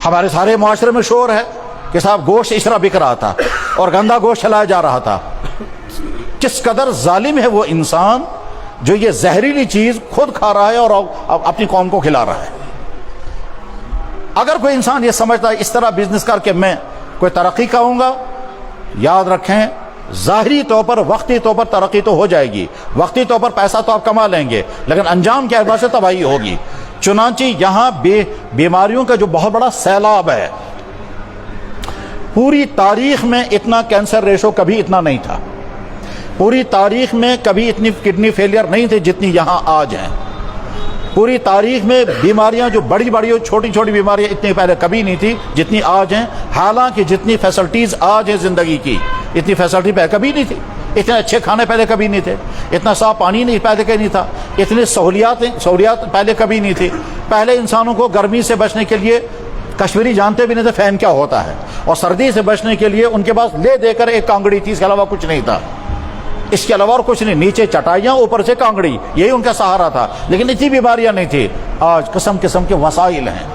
ہمارے سارے معاشرے میں شور ہے کہ صاحب گوشت اس طرح بک رہا تھا اور گندا گوشت چلایا جا رہا تھا۔ کس قدر ظالم ہے وہ انسان جو یہ زہریلی چیز خود کھا رہا ہے اور اپنی قوم کو کھلا رہا ہے۔ اگر کوئی انسان یہ سمجھتا ہے اس طرح بزنس کر کے میں کوئی ترقی کروں گا، یاد رکھیں ظاہری طور پر وقتی طور پر ترقی تو ہو جائے گی، وقتی طور پر پیسہ تو آپ کما لیں گے، لیکن انجام کے اعتبار سے تباہی ہوگی۔ چنانچہ یہاں بیماریوں کا جو بہت بڑا سیلاب ہے، پوری تاریخ میں اتنا کینسر ریشو کبھی اتنا نہیں تھا، پوری تاریخ میں کبھی اتنی کڈنی فیلئر نہیں تھے جتنی یہاں آج ہیں، پوری تاریخ میں بیماریاں جو بڑی بڑی اور چھوٹی چھوٹی بیماریاں اتنی پہلے کبھی نہیں تھی جتنی آج ہیں۔ حالانکہ جتنی فیسلٹیز آج ہیں زندگی کی، اتنی فیسلٹی پہلے کبھی نہیں تھی، اتنے اچھے کھانے پہلے کبھی نہیں تھے، اتنا صاف پانی نہیں پہلے کہیں نہیں تھا، اتنی سہولیات پہلے کبھی نہیں تھی۔ پہلے انسانوں کو گرمی سے بچنے کے لیے کشمیری جانتے بھی نہیں تھے فین کیا ہوتا ہے، اور سردی سے بچنے کے لیے ان کے پاس لے دے کر ایک کانگڑی تھی، اس کے علاوہ کچھ نہیں تھا، اس کے علاوہ اور کچھ نہیں، نیچے چٹائیاں اوپر سے کانگڑی، یہی ان کا سہارا تھا، لیکن اتنی بیماریاں نہیں تھی۔ آج قسم قسم کے وسائل ہیں،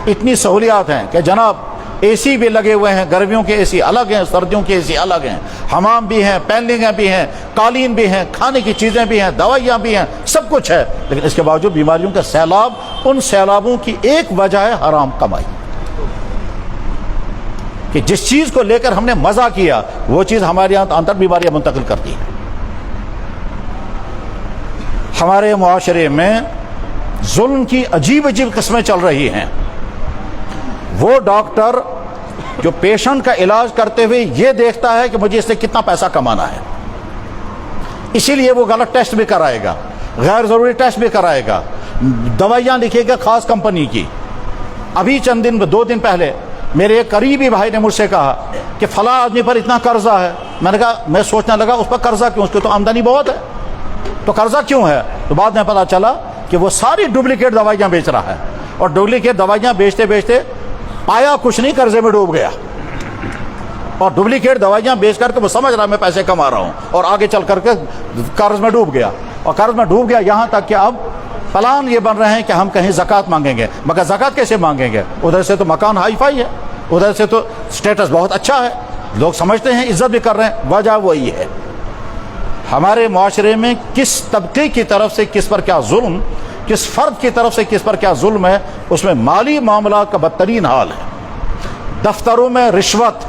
اتنی سہولیات ہیں کہ جناب اے سی بھی لگے ہوئے ہیں، گرمیوں کے اے سی الگ ہیں، سردیوں کے اے سی الگ ہیں، حمام بھی ہیں، پینلنگیں بھی ہیں، قالین بھی ہیں، کھانے کی چیزیں بھی ہیں، دوائیاں بھی ہیں، سب کچھ ہے، لیکن اس کے باوجود بیماریوں کا سیلاب۔ ان سیلابوں کی ایک وجہ ہے حرام کمائی، کہ جس چیز کو لے کر ہم نے مزہ کیا وہ چیز ہمارے یہاں اندر بیماریاں منتقل کرتی ہے۔ ہمارے معاشرے میں ظلم کی عجیب عجیب قسمیں چل رہی ہیں۔ وہ ڈاکٹر جو پیشنٹ کا علاج کرتے ہوئے یہ دیکھتا ہے کہ مجھے اس سے کتنا پیسہ کمانا ہے، اسی لیے وہ غلط ٹیسٹ بھی کرائے گا، غیر ضروری ٹیسٹ بھی کرائے گا، دوائیاں لکھے گا خاص کمپنی کی۔ ابھی چند دن 2 دن پہلے میرے ایک قریبی بھائی نے مجھ سے کہا کہ فلاں آدمی پر اتنا قرضہ ہے۔ میں نے کہا، میں سوچنے لگا اس پر قرضہ کیوں، اس کی تو آمدنی بہت ہے، تو قرضہ کیوں ہے؟ تو بعد میں پتا چلا کہ وہ ساری ڈپلیکیٹ دوائیاں بیچ رہا ہے، اور ڈپلیکیٹ دوائیاں بیچتے بیچتے پایا کچھ نہیں، قرضے میں ڈوب گیا، اور ڈپلیکیٹ دوائیاں بیچ کر کے وہ سمجھ رہا میں پیسے کما رہا ہوں، اور آگے چل کر کے قرض میں ڈوب گیا، اور قرض میں ڈوب گیا یہاں تک کہ اب پلان یہ بن رہے ہیں کہ ہم کہیں زکوٰۃ مانگیں گے، مگر زکوٰۃ کیسے مانگیں گے؟ ادھر سے تو مکان ہائی فائی ہے، ادھر سے تو سٹیٹس بہت اچھا ہے، لوگ سمجھتے ہیں عزت بھی کر رہے ہیں۔ وجہ وہی ہے، ہمارے معاشرے میں کس طبقے کی طرف سے کس پر کیا ظلم، کس فرد کی طرف سے کس پر کیا ظلم ہے، اس میں مالی معاملات کا بدترین حال ہے۔ دفتروں میں رشوت،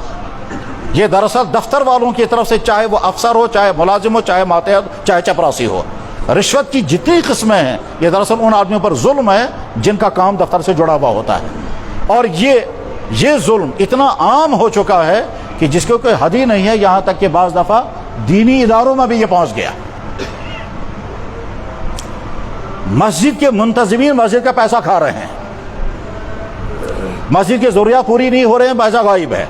یہ دراصل دفتر والوں کی طرف سے، چاہے وہ افسر ہو، چاہے ملازم ہو، چاہے ماتحت، چاہے چپراسی ہو، رشوت کی جتنی قسمیں ہیں یہ دراصل ان آدمیوں پر ظلم ہے جن کا کام دفتر سے جڑا ہوا ہوتا ہے۔ اور یہ ظلم اتنا عام ہو چکا ہے کہ جس کو کوئی حد ہی نہیں ہے، یہاں تک کہ بعض دفعہ دینی اداروں میں بھی یہ پہنچ گیا۔ مسجد کے منتظمین مسجد کا پیسہ کھا رہے ہیں، مسجد کی ضروریات پوری نہیں ہو رہے ہیں، پیسہ غائب ہے۔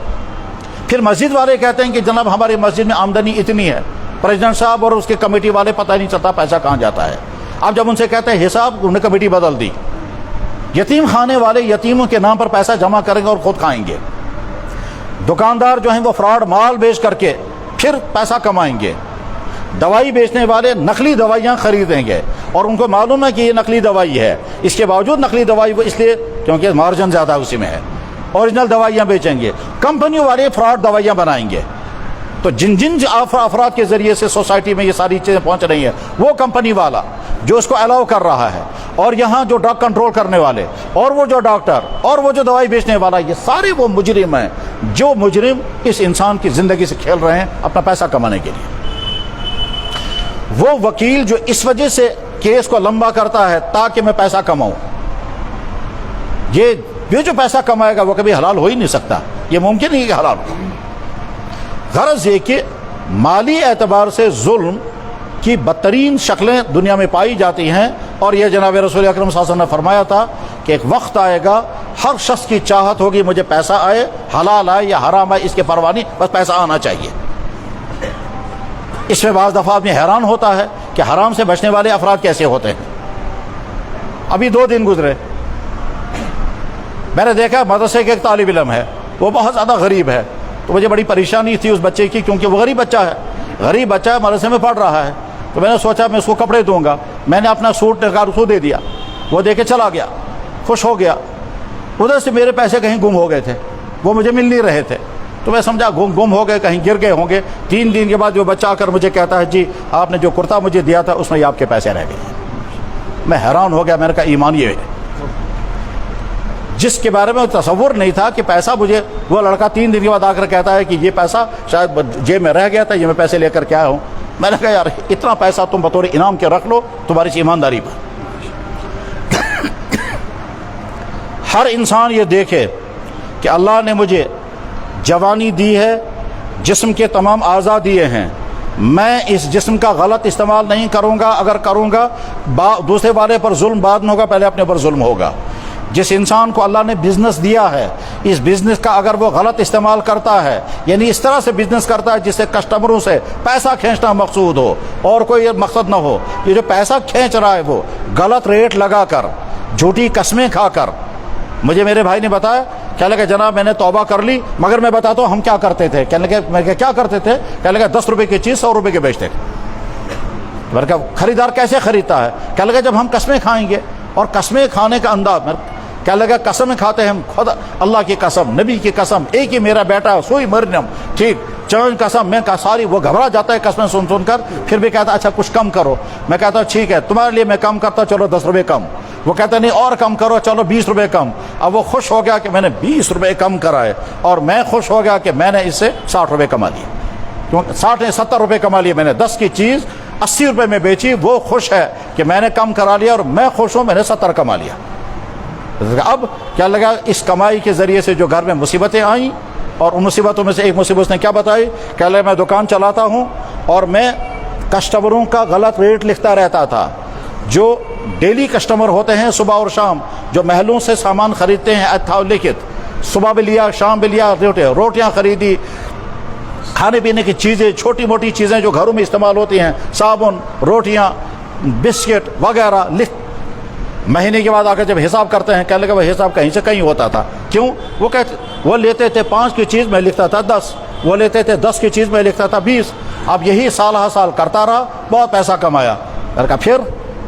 پھر مسجد والے کہتے ہیں کہ جناب ہماری مسجد میں آمدنی اتنی ہے، پریزیڈنٹ صاحب اور اس کے کمیٹی والے پتہ نہیں چلتا پیسہ کہاں جاتا ہے۔ اب جب ان سے کہتے ہیں حساب، انہوں نے کمیٹی بدل دی، یتیم خانے والے یتیموں کے نام پر پیسہ جمع کریں گے اور خود کھائیں گے، دکاندار جو ہیں وہ فراڈ مال بیچ کر کے پھر پیسہ کمائیں گے، دوائی بیچنے والے نقلی دوائیاں خریدیں گے، اور ان کو معلوم ہے کہ یہ نقلی دوائی ہے، اس کے باوجود نقلی دوائی وہ اس لیے کیونکہ مارجن زیادہ اسی میں ہے، اوریجنل دوائیاں بیچیں گے، کمپنیوں والے فراڈ دوائیاں بنائیں گے۔ تو جن افراد کے ذریعے سے سوسائٹی میں یہ ساری چیزیں پہنچ رہی ہیں، وہ کمپنی والا جو اس کو الاؤ کر رہا ہے، اور یہاں جو ڈرگ کنٹرول کرنے والے، اور وہ جو ڈاکٹر، اور وہ جو دوائی بیچنے والا، یہ سارے وہ مجرم ہیں جو مجرم اس انسان کی زندگی سے کھیل رہے ہیں اپنا پیسہ کمانے کے لیے۔ وہ وکیل جو اس وجہ سے کیس کو لمبا کرتا ہے تاکہ میں پیسہ کماؤں، یہ جو پیسہ کمائے گا وہ کبھی حلال ہو ہی نہیں سکتا، یہ ممکن نہیں کہ حلال ہو۔ غرض یہ کہ مالی اعتبار سے ظلم کی بدترین شکلیں دنیا میں پائی جاتی ہیں، اور یہ جناب رسول اکرم صلی اللہ علیہ وسلم نے فرمایا تھا کہ ایک وقت آئے گا ہر شخص کی چاہت ہوگی مجھے پیسہ آئے، حلال آئے یا حرام آئے اس کے پرواہ نہیں، بس پیسہ آنا چاہیے۔ اس میں بعض دفعہ آدمی حیران ہوتا ہے کہ حرام سے بچنے والے افراد کیسے ہوتے ہیں۔ ابھی 2 دن گزرے، میں نے دیکھا مدرسے کے ایک طالب علم ہے، وہ بہت زیادہ غریب ہے، تو مجھے بڑی پریشانی تھی اس بچے کی، کیونکہ وہ غریب بچہ ہے، مدرسے میں پڑھ رہا ہے، تو میں نے سوچا میں اس کو کپڑے دوں گا، میں نے اپنا سوٹ نکال اس کو دے دیا، وہ دے کے چلا گیا، خوش ہو گیا۔ ادھر سے میرے پیسے کہیں گم ہو گئے تھے, وہ مجھے مل نہیں رہے تھے, تو میں سمجھا گم ہو گئے, کہیں گر گئے ہوں گے. 3 دن کے بعد جو بچہ آ کر مجھے کہتا ہے جی آپ نے جو کرتا مجھے دیا تھا اس میں یہ آپ کے پیسے رہ گئے. میں حیران ہو گیا, میں نے کہا ایمان یہ ہے جس کے بارے میں تصور نہیں تھا کہ پیسہ مجھے, وہ لڑکا 3 دن کے بعد آ کر کہتا ہے کہ یہ پیسہ شاید جیب میں رہ گیا تھا, یہ میں پیسے لے کر کے آیا ہوں. میں نے کہا یار اتنا پیسہ تم بطور انعام کے رکھ لو تمہاری ایمانداری پر. ہر انسان یہ دیکھے کہ اللہ نے مجھے جوانی دی ہے, جسم کے تمام اعضاء دیے ہیں, میں اس جسم کا غلط استعمال نہیں کروں گا. اگر کروں گا دوسرے والے پر ظلم بعد میں ہوگا, پہلے اپنے پر ظلم ہوگا. جس انسان کو اللہ نے بزنس دیا ہے, اس بزنس کا اگر وہ غلط استعمال کرتا ہے, یعنی اس طرح سے بزنس کرتا ہے جس سے کسٹمروں سے پیسہ کھینچنا مقصود ہو اور کوئی مقصد نہ ہو, یہ جو پیسہ کھینچ رہا ہے وہ غلط ریٹ لگا کر, جھوٹی قسمیں کھا کر. مجھے میرے بھائی نے بتایا, کہنے لگا جناب میں نے توبہ کر لی, مگر میں بتاتا ہوں ہم کیا کرتے تھے. کہنے لگا میں کیا کرتے تھے, کہنے لگا 10 روپے کی چیز 100 روپے کے بیچتے تھے. میں نے کہا خریدار کیسے خریدتا ہے, کہنے لگا جب ہم قسمیں کھائیں گے. اور قسمیں کھانے کا انداز, کہنے لگا قسمیں کھاتے ہیں ہم خود اللہ کی قسم, نبی کی قسم, ایک ہی میرا بیٹا سوئی مریم, ٹھیک چند قسم. میں کہا ساری, وہ گھبرا جاتا ہے قسمیں سن کر, پھر بھی کہتا اچھا کچھ کم کرو. میں کہتا ہوں ٹھیک ہے تمہارے لیے میں کم کرتا, چلو 10 روپے کم. وہ کہتا نہیں اور کم کرو, چلو 20 روپے کم. اب وہ خوش ہو گیا کہ میں نے 20 روپے کم کرائے, اور میں خوش ہو گیا کہ میں نے اس سے 60 روپے کما لیے. 70 روپے کما لیے میں نے. 10 کی چیز 80 روپے میں بیچی, وہ خوش ہے کہ میں نے کم کرا لیا, اور میں خوش ہوں میں نے 70 کما لیا. اب کیا لگا اس کمائی کے ذریعے سے جو گھر میں مصیبتیں آئیں, اور ان مصیبتوں میں سے ایک مصیبت نے کیا بتائی, کہ لگا میں دکان چلاتا ہوں اور میں کسٹمروں کا غلط ریٹ لکھتا رہتا تھا. جو ڈیلی کسٹمر ہوتے ہیں صبح اور شام, جو محلوں سے سامان خریدتے ہیں, تھا لکھت, صبح بھی لیا شام بھی لیا, روٹیاں خریدی, کھانے پینے کی چیزیں, چھوٹی موٹی چیزیں جو گھروں میں استعمال ہوتی ہیں, صابن, روٹیاں, بسکٹ وغیرہ. مہینے کے بعد آ کر جب حساب کرتے ہیں, کہنے لگا وہ حساب کہیں سے کہیں ہوتا تھا. کیوں, وہ کہتے وہ لیتے تھے 5 کی چیز میں لکھتا تھا 10, وہ لیتے تھے 10 کی چیز میں لکھتا تھا 20. اب یہی سال ہر سال کرتا رہا, بہت پیسہ کمایا. پھر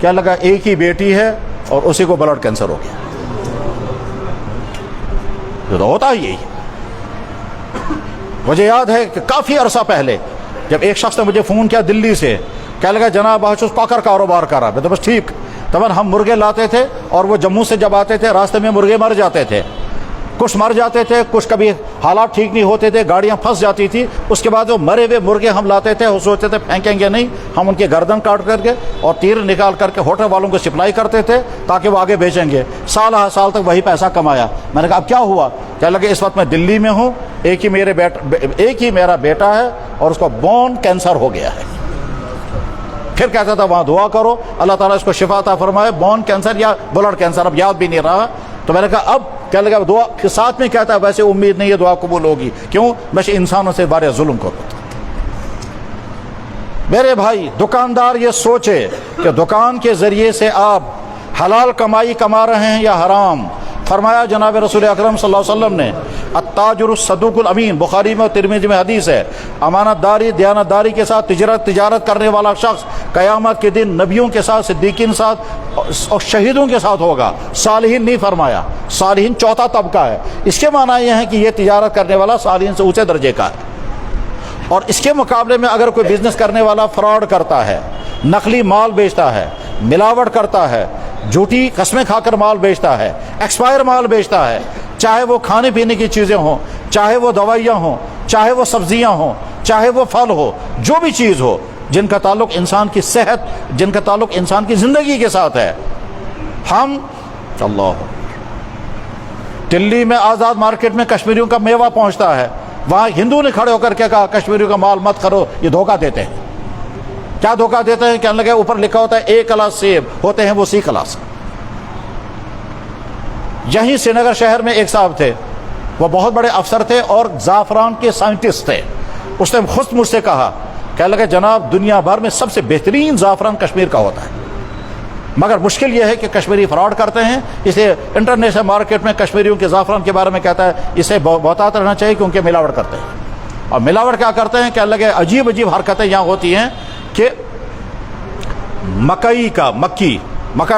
کیا لگا ایک ہی بیٹی ہے اور اسی کو بلڈ کینسر ہو گیا. تو ہوتا ہی یہی. مجھے یاد ہے کہ کافی عرصہ پہلے جب ایک شخص نے مجھے فون کیا دلی سے, کہنے لگا جناب بہت پاکر کاروبار کر رہا. میں تو بس ٹھیک. تب ہم مرغے لاتے تھے, اور وہ جموں سے جب آتے تھے راستے میں مرغے مر جاتے تھے, کچھ مر جاتے تھے, کچھ کبھی حالات ٹھیک نہیں ہوتے تھے, گاڑیاں پھنس جاتی تھی. اس کے بعد وہ مرے ہوئے مرغے ہم لاتے تھے, وہ سوچتے تھے پھینکیں گے نہیں, ہم ان کے گردن کاٹ کر کے اور تیر نکال کر کے ہوٹل والوں کو سپلائی کرتے تھے تاکہ وہ آگے بیچیں گے. سال ہر سال تک وہی پیسہ کمایا. میں نے کہا اب کیا ہوا, کیا لگے اس وقت میں دلی میں ہوں, ایک ہی میرا بیٹا ہے اور اس کو بون کینسر ہو گیا ہے. پھر کہتا تھا وہاں دعا کرو اللہ تعالیٰ اس کو شفا عطا فرمائے, بون کینسر یا بلڈ کینسر, اب یاد بھی نہیں رہا. تو میں نے کہا اب کیا لگا دعا کے ساتھ میں کہتا ہے ویسے امید نہیں ہے دعا قبول ہوگی. کیوں, میں انسانوں سے بارے ظلم کرتا. میرے بھائی دکاندار یہ سوچے کہ دکان کے ذریعے سے آپ حلال کمائی کما رہے ہیں یا حرام. فرمایا جناب رسول اکرم صلی اللہ علیہ وسلم نے, التاجر الصدوق الامین, بخاری میں اور ترمذی میں حدیث ہے, امانت داری دیانت داری کے ساتھ تجارت کرنے والا شخص قیامت کے دن نبیوں کے ساتھ, صدیقین ساتھ اور شہیدوں کے ساتھ ہوگا. صالحین نہیں فرمایا, صالحین چوتھا طبقہ ہے. اس کے معنی یہ ہے کہ یہ تجارت کرنے والا صالحین سے اونچے درجے کا ہے. اور اس کے مقابلے میں اگر کوئی بزنس کرنے والا فراڈ کرتا ہے, نقلی مال بیچتا ہے, ملاوٹ کرتا ہے, جھوٹی قسمیں کھا کر مال بیچتا ہے, ایکسپائر مال بیچتا ہے, چاہے وہ کھانے پینے کی چیزیں ہوں, چاہے وہ دوائیاں ہوں, چاہے وہ سبزیاں ہوں, چاہے وہ پھل ہو, جو بھی چیز ہو جن کا تعلق انسان کی صحت, جن کا تعلق انسان کی زندگی کے ساتھ ہے. ہم اللہ دلی میں آزاد مارکیٹ میں کشمیریوں کا میوہ پہنچتا ہے, وہاں ہندو نے کھڑے ہو کر کے کہا کشمیریوں کا مال مت کرو, یہ دھوکہ دیتے ہیں. کیا دھوکہ دیتے ہیں, کہنے لگے اوپر لکھا ہوتا ہے A کلاس سیب, ہوتے ہیں وہ C کلاس. یہیں سری نگر شہر میں ایک صاحب تھے, وہ بہت بڑے افسر تھے اور زعفران کے سائنٹسٹ تھے. اس نے خود مجھ سے کہا, کہنے لگے جناب دنیا بھر میں سب سے بہترین زعفران کشمیر کا ہوتا ہے, مگر مشکل یہ ہے کہ کشمیری فراڈ کرتے ہیں, اس لیے انٹرنیشنل مارکیٹ میں کشمیریوں کے زعفران کے بارے میں کہتا ہے اسے بہتات رہنا چاہیے کیونکہ ملاوٹ کرتے ہیں. اور ملاوٹ کیا کرتے ہیں, کہنے لگے عجیب حرکتیں یہاں ہوتی ہیں کہ مکئی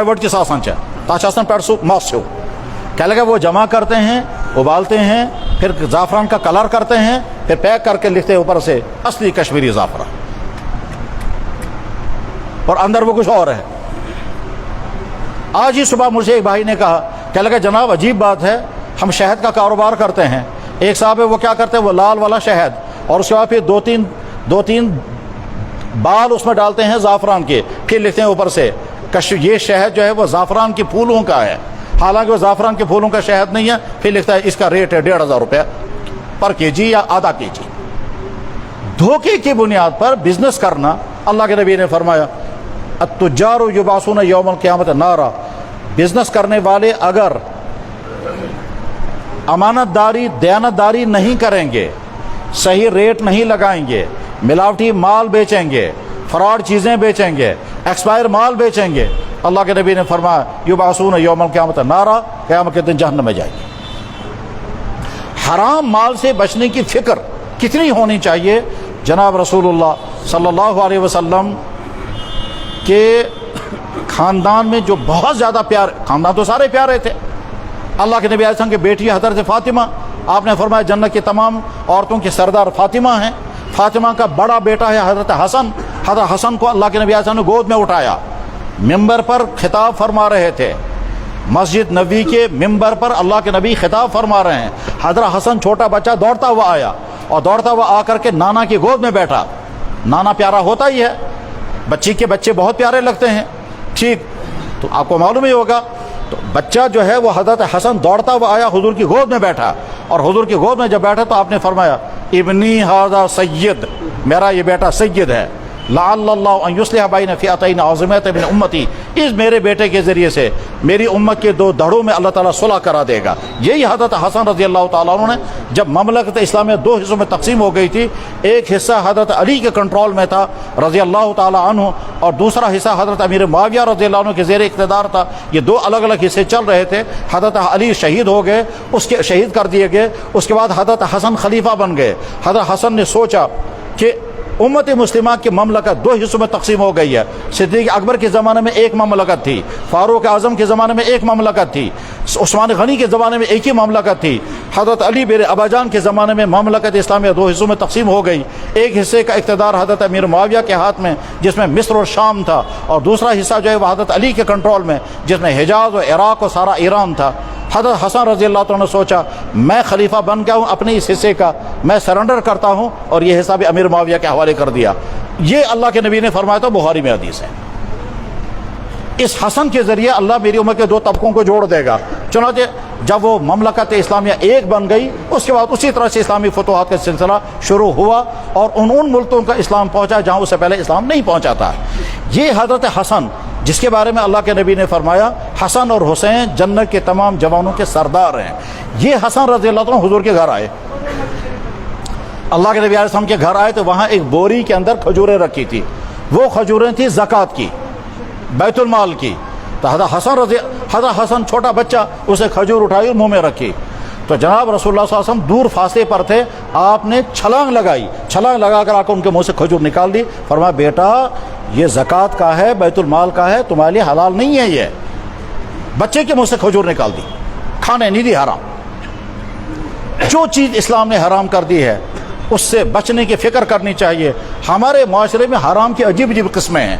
ورڈ کی ساسن چاہ تاچاسن پیڑ سو ماس ہو کہنے لگا وہ جمع کرتے ہیں، ابالتے ہیں، پھر زعفران کا کلر کرتے ہیں، پھر پیک کر کے لکھتے ہیں اوپر سے اصلی کشمیری زعفران، اور اندر وہ کچھ اور ہے۔ آج ہی صبح مجھے ایک بھائی نے کہا، کہنے لگا جناب عجیب بات ہے، ہم شہد کا کاروبار کرتے ہیں، ایک صاحب ہے وہ کیا کرتے ہیں، وہ لال والا شہد، اور اس کے بعد پھر دو تین بال اس میں ڈالتے ہیں زعفران کے، پھر لکھتے ہیں اوپر سے یہ شہد جو ہے وہ زعفران کے پھولوں کا ہے، حالانکہ وہ زعفران کے پھولوں کا شہد نہیں ہے، پھر لکھتا ہے اس کا ریٹ ہے 1,500 روپے پر کے جی یا آدھا کے جی۔ دھوکے کی بنیاد پر بزنس کرنا، اللہ کے نبی نے فرمایا التجار یبعثون یوم القیامت نارا، بزنس کرنے والے اگر امانت داری دیانت داری نہیں کریں گے، صحیح ریٹ نہیں لگائیں گے، ملاوٹی مال بیچیں گے، فراڈ چیزیں بیچیں گے، ایکسپائر مال بیچیں گے، اللہ کے نبی نے فرمایا یبعثون یوم القیامت نارا، قیامت کے دن جہنم میں جائیں گے۔ حرام مال سے بچنے کی فکر کتنی ہونی چاہیے۔ جناب رسول اللہ صلی اللہ علیہ وسلم کے خاندان میں جو بہت زیادہ پیار، خاندان تو سارے پیارے تھے، اللہ کے نبی علیہ السلام کی بیٹی حضرت فاطمہ، آپ نے فرمایا جنت کی تمام عورتوں کی سردار فاطمہ ہیں۔ فاطمہ کا بڑا بیٹا ہے حضرت حسن، حضرت حسن کو اللہ کے نبی علیہ السلام نے گود میں اٹھایا، ممبر پر خطاب فرما رہے تھے، مسجد نبوی کے ممبر پر اللہ کے نبی خطاب فرما رہے ہیں، حضرت حسن چھوٹا بچہ دوڑتا ہوا آیا اور دوڑتا ہوا آ کر کے نانا کی گود میں بیٹھا۔ نانا پیارا ہوتا ہی ہے، بچی کے بچے بہت پیارے لگتے ہیں، ٹھیک، تو آپ کو معلوم ہی ہوگا، تو بچہ جو ہے وہ حضرت حسن دوڑتا ہوا آیا، حضور کی گود میں بیٹھا، اور حضور کی گود میں جب بیٹھا تو آپ نے فرمایا ابنی ھذا سید، میرا یہ بیٹا سید ہے، لعل اللہ ان یصلح بین فئتین عظیمتین من امتی، اس میرے بیٹے کے ذریعے سے میری امت کے دو دھڑوں میں اللہ تعالیٰ صلح کرا دے گا۔ یہی حضرت حسن رضی اللہ تعالیٰ عنہ نے جب مملکت اسلامیہ دو حصوں میں تقسیم ہو گئی تھی، ایک حصہ حضرت علی کے کنٹرول میں تھا رضی اللہ تعالیٰ عنہ، اور دوسرا حصہ حضرت امیر معاویہ رضی اللہ عنہ کے زیر اقتدار تھا، یہ دو الگ الگ حصے چل رہے تھے۔ حضرت علی شہید ہو گئے، اس کے شہید کر دیے گئے، اس کے بعد حضرت حسن خلیفہ بن گئے۔ حضرت حسن نے سوچا کہ امت مسلمہ کی مملکت دو حصوں میں تقسیم ہو گئی ہے، صدیق اکبر کے زمانے میں ایک مملکت تھی، فاروق اعظم کے زمانے میں ایک مملکت تھی، عثمان غنی کے زمانے میں ایک ہی مملکت تھی، حضرت علی میرے ابا جان کے زمانے میں مملکت اسلامیہ دو حصوں میں تقسیم ہو گئی، ایک حصے کا اقتدار حضرت امیر معاویہ کے ہاتھ میں جس میں مصر اور شام تھا، اور دوسرا حصہ جو ہے وہ حضرت علی کے کنٹرول میں جس میں حجاز و عراق اور سارا ایران تھا۔ حضرت حسن رضی اللہ عنہ نے سوچا میں خلیفہ بن گیا ہوں، اپنے اس حصے کا میں سرنڈر کرتا ہوں، اور یہ حصہ بھی امیر معاویہ کے حوالے کر دیا۔ یہ اللہ کے نبی نے فرمایا تھا، بخاری میں حدیث ہے۔ اس حسن کے ذریعے اللہ میری امت کے دو طبقوں کو جوڑ دے گا۔ چنانچہ جب وہ مملکت اسلامیہ ایک بن گئی، اس کے بعد اسی طرح سے اسلامی فتوحات کا سلسلہ شروع ہوا، اور ان ملکوں کا اسلام پہنچا جہاں اس سے پہلے اسلام نہیں پہنچا تھا۔ یہ حضرت حسن جس کے بارے میں اللہ کے نبی نے فرمایا حسن اور حسین جنت کے تمام جوانوں کے سردار ہیں، یہ حسن رضی اللہ عنہ حضور کے گھر آئے، اللہ کے نبی علیہ السلام کے گھر آئے تو وہاں ایک بوری کے اندر کھجوریں رکھی تھی، وہ کھجوریں تھیں زکوٰۃ کی، بیت المال کی۔ تو حضرت حسن چھوٹا بچہ اسے کھجور اٹھائی اور منہ میں رکھی، تو جناب رسول اللہ صلی اللہ علیہ وسلم دور فاصلے پر تھے، آپ نے چھلانگ لگائی، چھلانگ لگا کر آ کر ان کے منہ سے کھجور نکال دی، فرمایا بیٹا یہ زکوٰۃ کا ہے، بیت المال کا ہے، تمہارے لیے حلال نہیں ہے۔ یہ بچے کے منہ سے کھجور نکال دی، کھانے نہیں دی، حرام۔ جو چیز اسلام نے حرام کر دی ہے اس سے بچنے کی فکر کرنی چاہیے۔ ہمارے معاشرے میں حرام کی عجیب عجیب قسمیں ہیں،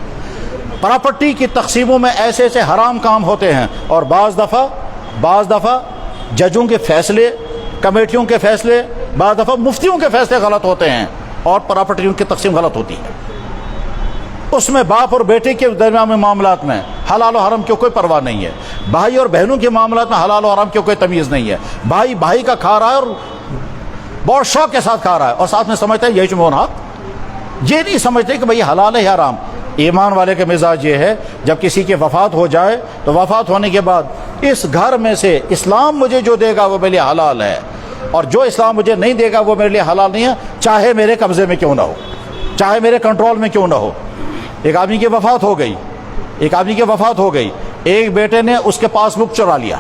پراپرٹی کی تقسیموں میں ایسے ایسے حرام کام ہوتے ہیں، اور بعض دفعہ ججوں کے فیصلے، کمیٹیوں کے فیصلے، بعض دفعہ مفتیوں کے فیصلے غلط ہوتے ہیں، اور پراپرٹیوں کی تقسیم غلط ہوتی ہے۔ اس میں باپ اور بیٹے کے درمیان میں معاملات میں حلال و حرام کی کوئی پرواہ نہیں ہے، بھائی اور بہنوں کے معاملات میں حلال و حرام کی کوئی تمیز نہیں ہے، بھائی بھائی کا کھا رہا ہے اور بہت شوق کے ساتھ کھا رہا ہے، اور ساتھ میں سمجھتا ہے یہی چمون حق، یہ نہیں سمجھتے کہ بھئی حلال ہے یا حرام۔ ایمان والے کا مزاج یہ ہے جب کسی کی وفات ہو جائے تو وفات ہونے کے بعد اس گھر میں سے اسلام مجھے جو دے گا وہ میرے لیے حلال ہے، اور جو اسلام مجھے نہیں دے گا وہ میرے لیے حلال نہیں ہے، چاہے میرے قبضے میں کیوں نہ ہو، چاہے میرے کنٹرول میں کیوں نہ ہو۔ ایک آدمی کی وفات ہو گئی، ایک بیٹے نے اس کے پاس بک چرا لیا،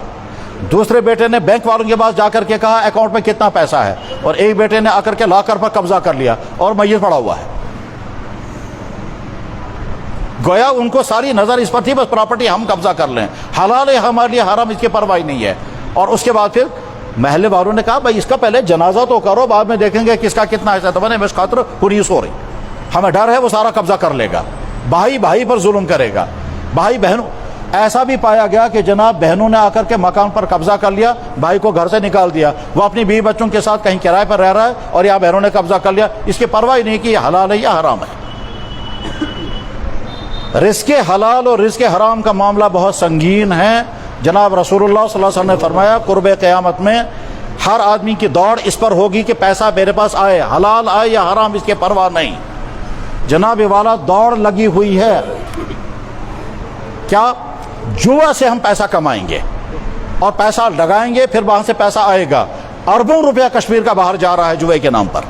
دوسرے بیٹے نے بینک والوں کے پاس جا کر کے کہا اکاؤنٹ میں کتنا پیسہ ہے، اور ایک بیٹے نے آ کر کے لاکر پر قبضہ کر لیا اور میت پڑا ہوا ہے۔ گویا ان کو ساری نظر اس پر تھی بس پراپرٹی ہم قبضہ کر لیں، حلال ہے ہمارے لیے، حرام اس کی پرواہ نہیں ہے، اور اس کے بعد پھر محلے والوں نے کہا بھائی اس کا پہلے جنازہ تو کرو, بعد میں دیکھیں گے کس کا کتنا حصہ. تو میں نے اس خاطر پولیس ہو رہی, ہمیں ڈر ہے وہ سارا قبضہ کر لے گا, بھائی بھائی پر ظلم کرے گا, بھائی بہنوں. ایسا بھی پایا گیا کہ جناب بہنوں نے آ کر کے مکان پر قبضہ کر لیا, بھائی کو گھر سے نکال دیا, وہ اپنی بیوی بچوں کے ساتھ کہیں کرائے پر رہ رہا ہے اور یہاں بہنوں نے قبضہ کر لیا, اس کی پرواہ ہی نہیں کہ یہ حلال ہے یا حرام ہے. رزق حلال اور رزق حرام کا معاملہ بہت سنگین ہے. جناب رسول اللہ صلی اللہ علیہ وسلم نے فرمایا قرب قیامت میں ہر آدمی کی دوڑ اس پر ہوگی کہ پیسہ میرے پاس آئے, حلال آئے یا حرام, اس کی پرواہ نہیں. جناب والا دوڑ لگی ہوئی ہے, کیا جوا سے ہم پیسہ کمائیں گے اور پیسہ لگائیں گے, پھر وہاں سے پیسہ آئے گا. اربوں روپیہ کشمیر کا باہر جا رہا ہے جوئے کے نام پر,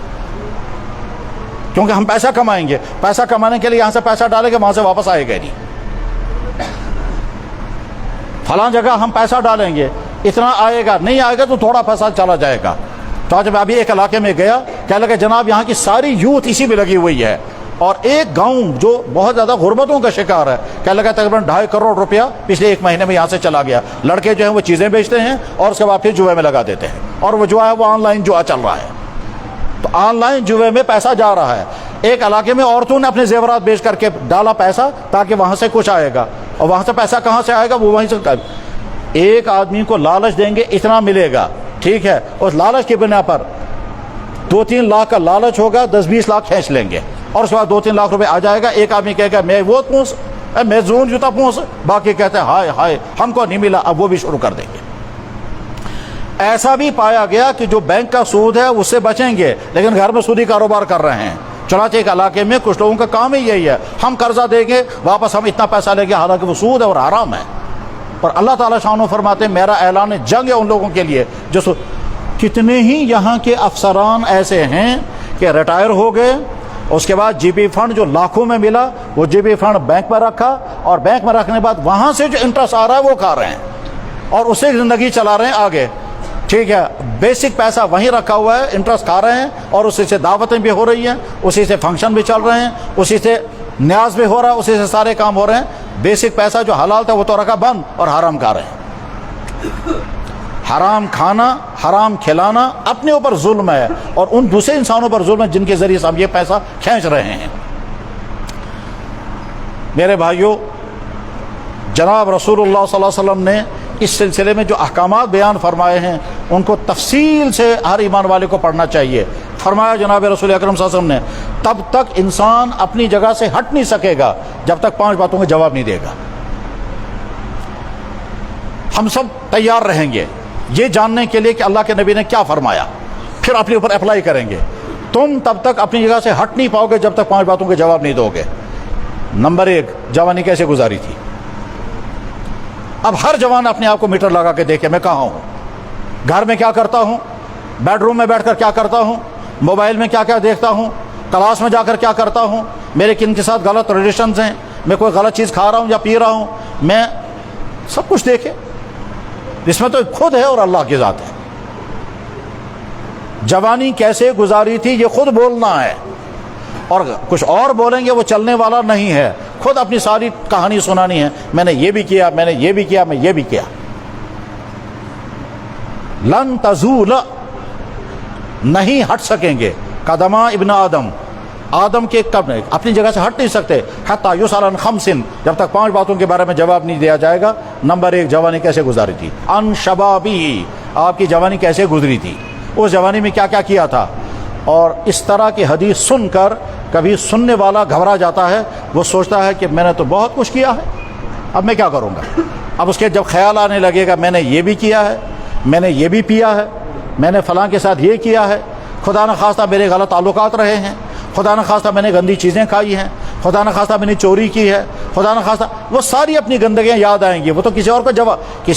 کیونکہ ہم پیسہ کمائیں گے. پیسہ کمانے کے لیے یہاں سے پیسہ ڈالیں گے, وہاں سے واپس آئے گا نہیں. فلاں جگہ ہم پیسہ ڈالیں گے, اتنا آئے گا, نہیں آئے گا تو تھوڑا پیسہ چلا جائے گا. تو آج میں ابھی ایک علاقے میں گیا, کہنے لگا جناب یہاں کی ساری یوتھ اسی میں لگی ہوئی ہے, اور ایک گاؤں جو بہت زیادہ غربتوں کا شکار ہے, کہنے لگا تقریباً 2.5 کروڑ روپیہ پچھلے 1 مہینے میں یہاں سے چلا گیا. لڑکے جو ہیں وہ چیزیں بیچتے ہیں اور اس کے بعد پھر جوئے میں لگا دیتے ہیں, اور وہ جو ہے وہ آن لائن جوا چل رہا ہے. تو آن لائن جوئے میں پیسہ جا رہا ہے. ایک علاقے میں عورتوں نے اپنے زیورات بیچ کر کے ڈالا پیسہ تاکہ وہاں سے کچھ آئے گا, اور وہاں سے پیسہ کہاں سے آئے گا, وہ وہیں سے. ایک آدمی کو لالچ دیں گے اتنا ملے گا, ٹھیک ہے, اس لالچ کی بنا پر 2-3 لاکھ کا لالچ ہوگا, 10-20 لاکھ کھینچ لیں گے, اور اس کے بعد 2-3 لاکھ روپے آ جائے گا. ایک آدمی کہے گا میں وہ پونس, میں زون جوتا پونس, باقی کہتے ہیں ہائے ہائے ہم کو نہیں ملا, اب وہ بھی شروع کر دیں گے. ایسا بھی پایا گیا کہ جو بینک کا سود ہے اس سے بچیں گے, لیکن گھر میں سودی کاروبار کر رہے ہیں. چنانچہ ایک علاقے میں کچھ لوگوں کا کام ہی یہی ہے, ہم قرضہ دیں گے واپس ہم اتنا پیسہ لیں گے, حالانکہ وہ سود ہے اور حرام ہے. اور اللہ تعالیٰ شانو فرماتے ہیں میرا اعلان جنگ ہے ان لوگوں کے لیے جو کتنے ہی یہاں کے افسران ایسے ہیں کہ ریٹائر ہو گئے, اس کے بعد جی پی فنڈ جو لاکھوں میں ملا وہ جی پی فنڈ بینک میں رکھا, اور بینک میں رکھنے کے بعد وہاں سے جو انٹرسٹ آ رہا ہے وہ کھا رہے ہیں اور اس سے زندگی چلا رہے ہیں آگے. ٹھیک ہے, بیسک پیسہ وہیں رکھا ہوا ہے, انٹرسٹ کھا رہے ہیں, اور اسی سے دعوتیں بھی ہو رہی ہیں, اسی سے فنکشن بھی چل رہے ہیں, اسی سے نیاز بھی ہو رہا ہے, اسی سے سارے کام ہو رہے ہیں. بیسک پیسہ جو حلال تھا وہ تو رکھا بند, اور حرام کھا رہے ہیں. حرام کھانا, حرام کھلانا اپنے اوپر ظلم ہے, اور ان دوسرے انسانوں پر ظلم ہے جن کے ذریعے سے ہم یہ پیسہ کھینچ رہے ہیں. میرے بھائیوں, جناب رسول اللہ صلی اللہ علیہ وسلم نے اس سلسلے میں جو احکامات بیان فرمائے ہیں ان کو تفصیل سے ہر ایمان والے کو پڑھنا چاہیے. فرمایا جناب رسول اکرم صلی اللہ علیہ وسلم نے تب تک انسان اپنی جگہ سے ہٹ نہیں سکے گا جب تک 5 باتوں کا جواب نہیں دے گا. ہم سب تیار رہیں گے یہ جاننے کے لیے کہ اللہ کے نبی نے کیا فرمایا, پھر اپنے اوپر اپلائی کریں گے. تم تب تک اپنی جگہ سے ہٹ نہیں پاؤ گے جب تک 5 باتوں کے جواب نہیں دو گے. نمبر 1, جوانی کیسے گزاری تھی. اب ہر جوان اپنے آپ کو میٹر لگا کے دیکھے میں کہاں ہوں, گھر میں کیا کرتا ہوں, بیڈ روم میں بیٹھ کر کیا کرتا ہوں, موبائل میں کیا کیا دیکھتا ہوں, کلاس میں جا کر کیا کرتا ہوں, میرے کن کے ساتھ غلط ریلیشنز ہیں, میں کوئی غلط چیز کھا رہا ہوں یا پی رہا ہوں. میں سب کچھ دیکھے, اس میں تو خود ہے اور اللہ کی ذات ہے. جوانی کیسے گزاری تھی یہ خود بولنا ہے, اور کچھ اور بولیں گے وہ چلنے والا نہیں ہے. خود اپنی ساری کہانی سنانی ہے, میں نے یہ بھی کیا, میں نے یہ بھی کیا, میں یہ بھی کیا. لن تزول, نہیں ہٹ سکیں گے قدما ابن آدم, آدم کے قدم اپنی جگہ سے ہٹ نہیں سکتے. حتی یسأل عن 5, جب تک 5 باتوں کے بارے میں جواب نہیں دیا جائے گا. نمبر 1, جوانی کیسے گزاری تھی. عن شبابی, آپ کی جوانی کیسے گزری تھی, اس جوانی میں کیا کیا کیا تھا. اور اس طرح کی حدیث سن کر کبھی سننے والا گھبرا جاتا ہے, وہ سوچتا ہے کہ میں نے تو بہت کچھ کیا ہے, اب میں کیا کروں گا. اب اس کے جب خیال آنے لگے گا میں نے یہ بھی کیا ہے, میں نے یہ بھی پیا ہے, میں نے فلاں کے ساتھ یہ کیا ہے, خدا نخواستہ میرے غلط تعلقات رہے ہیں, خدا نخواستہ میں نے گندی چیزیں کھائی ہیں, خدا نخواستہ میں نے چوری کی ہے, خدا نخواستہ, وہ ساری اپنی گندگیاں یاد آئیں گی. وہ تو کسی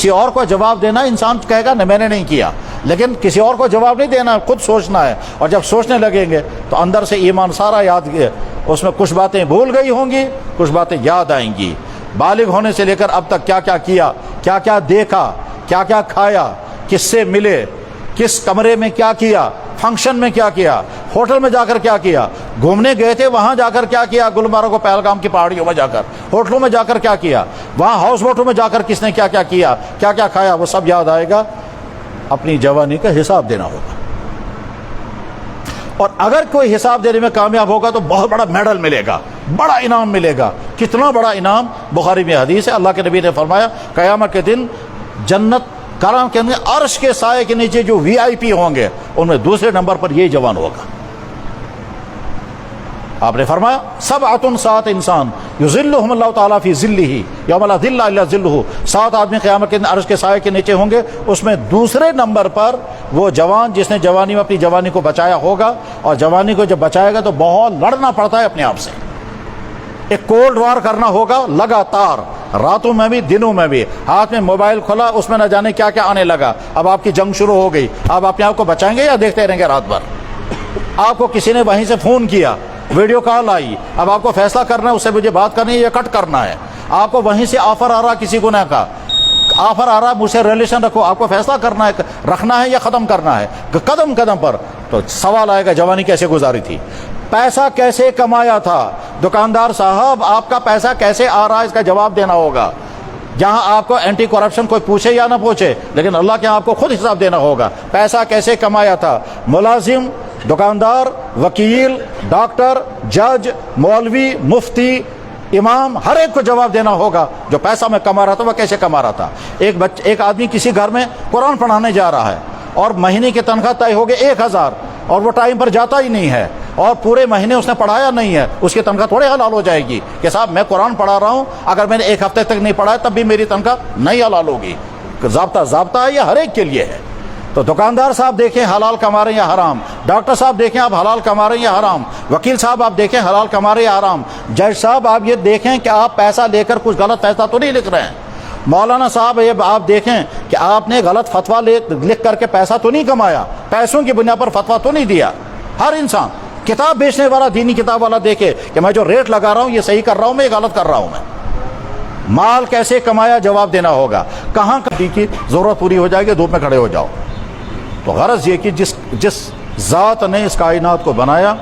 اور کو جواب دینا, انسان کہے گا میں نے نہیں کیا, لیکن کسی اور کو جواب نہیں دینا, خود سوچنا ہے. اور جب سوچنے لگیں گے تو اندر سے ایمان سارا یاد, اس میں کچھ باتیں بھول گئی ہوں گی, کچھ باتیں یاد آئیں گی. بالغ ہونے سے لے کر اب تک کیا کیا کیا, کیا کیا دیکھا, کیا کیا کھایا, کس سے ملے, کس کمرے میں کیا کیا, فنکشن میں کیا کیا, ہوٹل میں جا کر کیا کیا, گھومنے گئے تھے وہاں جا کر کیا کیا, گلمرگ و پہلگام کی پہاڑیوں میں جا کر, ہوٹلوں میں جا کر کیا کیا, وہاں ہاؤس بوٹوں میں جا کر کس نے کیا کیا کیا, کیا کیا کھایا, وہ سب یاد آئے گا. اپنی جوانی کا حساب دینا ہوگا، اور اگر کوئی حساب دینے میں کامیاب ہوگا تو بہت بڑا میڈل ملے گا، بڑا انعام ملے گا۔ کتنا بڑا انعام؟ بخاری میں حدیث ہے، اللہ کے نبی نے فرمایا قیامت کے دن جنت کرام کے اندر عرش کے سائے کے نیچے جو وی آئی پی ہوں گے ان میں دوسرے نمبر پر یہی جوان ہوگا۔ آپ نے فرمایا سبعۃ، 7 انسان یظلھم اللہ تعالیٰ فی ظلہ یوم لا ظل الا ظلہ، 7 آدمی قیامت کے دن عرش کے سائے کے نیچے ہوں گے، اس میں دوسرے نمبر پر وہ جوان جس نے جوانی میں اپنی جوانی کو بچایا ہوگا، اور جوانی کو جب بچائے گا تو بہت لڑنا پڑتا ہے اپنے آپ سے، ایک کولڈ وار کرنا ہوگا لگاتار، راتوں میں بھی دنوں میں بھی۔ ہاتھ میں موبائل کھلا، اس میں نہ جانے کیا کیا آنے لگا، اب آپ کی جنگ شروع ہو گئی۔ آپ اپنے آپ کو بچائیں گے یا دیکھتے رہیں گے رات بھر؟ آپ کو کسی نے وہیں سے فون کیا، ویڈیو کال آئی، اب آپ کو فیصلہ کرنا ہے اس سے مجھے بات کرنی ہے یا کٹ کرنا ہے۔ آپ کو وہیں سے آفر آ رہا کسی گناہ کا، آفر آ رہا مجھ سے ریلیشن رکھو، آپ کو فیصلہ کرنا ہے رکھنا ہے یا ختم کرنا ہے، قدم قدم پر تو سوال آئے گا جوانی کیسے گزاری تھی، پیسہ کیسے کمایا تھا۔ دکاندار صاحب آپ کا پیسہ کیسے آ رہا ہے اس کا جواب دینا ہوگا۔ جہاں آپ کو اینٹی کرپشن کوئی پوچھے یا نہ پوچھے، لیکن اللہ کے آپ کو خود حساب دینا ہوگا، پیسہ کیسے کمایا تھا۔ ملازم، دکاندار، وکیل، ڈاکٹر، جج، مولوی، مفتی، امام، ہر ایک کو جواب دینا ہوگا جو پیسہ میں کما رہا تھا وہ کیسے کما رہا تھا۔ ایک آدمی کسی گھر میں قرآن پڑھانے جا رہا ہے اور مہینے کی تنخواہ طے ہو گئی 1000 اور وہ ٹائم پر جاتا ہی نہیں ہے اور پورے مہینے اس نے پڑھایا نہیں ہے، اس کی تنخواہ تھوڑے حلال ہو جائے گی کہ صاحب میں قرآن پڑھا رہا ہوں، اگر میں نے 1 ہفتے تک نہیں پڑھا ہے تب بھی میری تنخواہ نہیں حلال ہوگی۔ ضابطہ ہے، یہ ہر ایک کے لیے ہے۔ تو دکاندار صاحب دیکھیں حلال کما رہے ہیں یا حرام، ڈاکٹر صاحب دیکھیں آپ حلال کما رہے ہیں یا حرام، وکیل صاحب آپ دیکھیں حلال کما رہے ہیں یا حرام، جج صاحب آپ یہ دیکھیں کہ آپ پیسہ لے کر کچھ غلط فیصلہ تو نہیں لکھ رہے ہیں، مولانا صاحب یہ آپ دیکھیں کہ آپ نے غلط فتویٰ لکھ کر کے پیسہ تو نہیں کمایا، پیسوں کی بنیاد پر فتویٰ تو نہیں دیا۔ ہر انسان، کتاب بیچنے والا، دینی کتاب والا دیکھے کہ میں جو ریٹ لگا رہا ہوں یہ صحیح کر رہا ہوں میں، یہ غلط کر رہا ہوں میں۔ مال کیسے کمایا جواب دینا ہوگا، کہاں کی ضرورت پوری ہو جائے گی دھوپ میں کھڑے ہو جاؤ۔ تو غرض یہ کہ جس ذات نے اس کائنات کو بنایا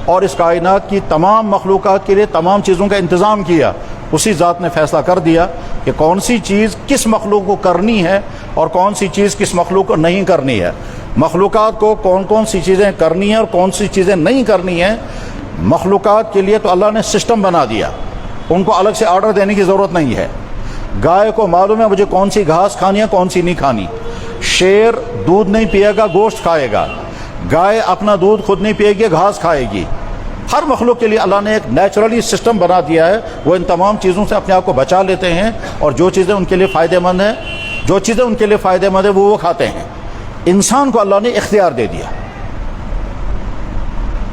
اور اس کائنات کی تمام مخلوقات کے لیے تمام چیزوں کا انتظام کیا، اسی ذات نے فیصلہ کر دیا کہ کون سی چیز کس مخلوق کو کرنی ہے اور کون سی چیز کس مخلوق کو نہیں کرنی ہے۔ مخلوقات کو کون سی چیزیں کرنی ہیں اور کون سی چیزیں نہیں کرنی ہیں، مخلوقات کے لیے تو اللہ نے سسٹم بنا دیا، ان کو الگ سے آرڈر دینے کی ضرورت نہیں ہے۔ گائے کو معلوم ہے مجھے کون سی گھاس کھانی ہے کون سی نہیں کھانی، شیر دودھ نہیں پیے گا گوشت کھائے گا، گائے اپنا دودھ خود نہیں پیے گی گھاس کھائے گی۔ ہر مخلوق کے لیے اللہ نے ایک نیچرلی سسٹم بنا دیا ہے، وہ ان تمام چیزوں سے اپنے آپ کو بچا لیتے ہیں اور جو چیزیں ان کے لیے فائدہ مند ہیں، جو چیزیں ان کے لیے فائدہ مند ہیں وہ کھاتے ہیں۔ انسان کو اللہ نے اختیار دے دیا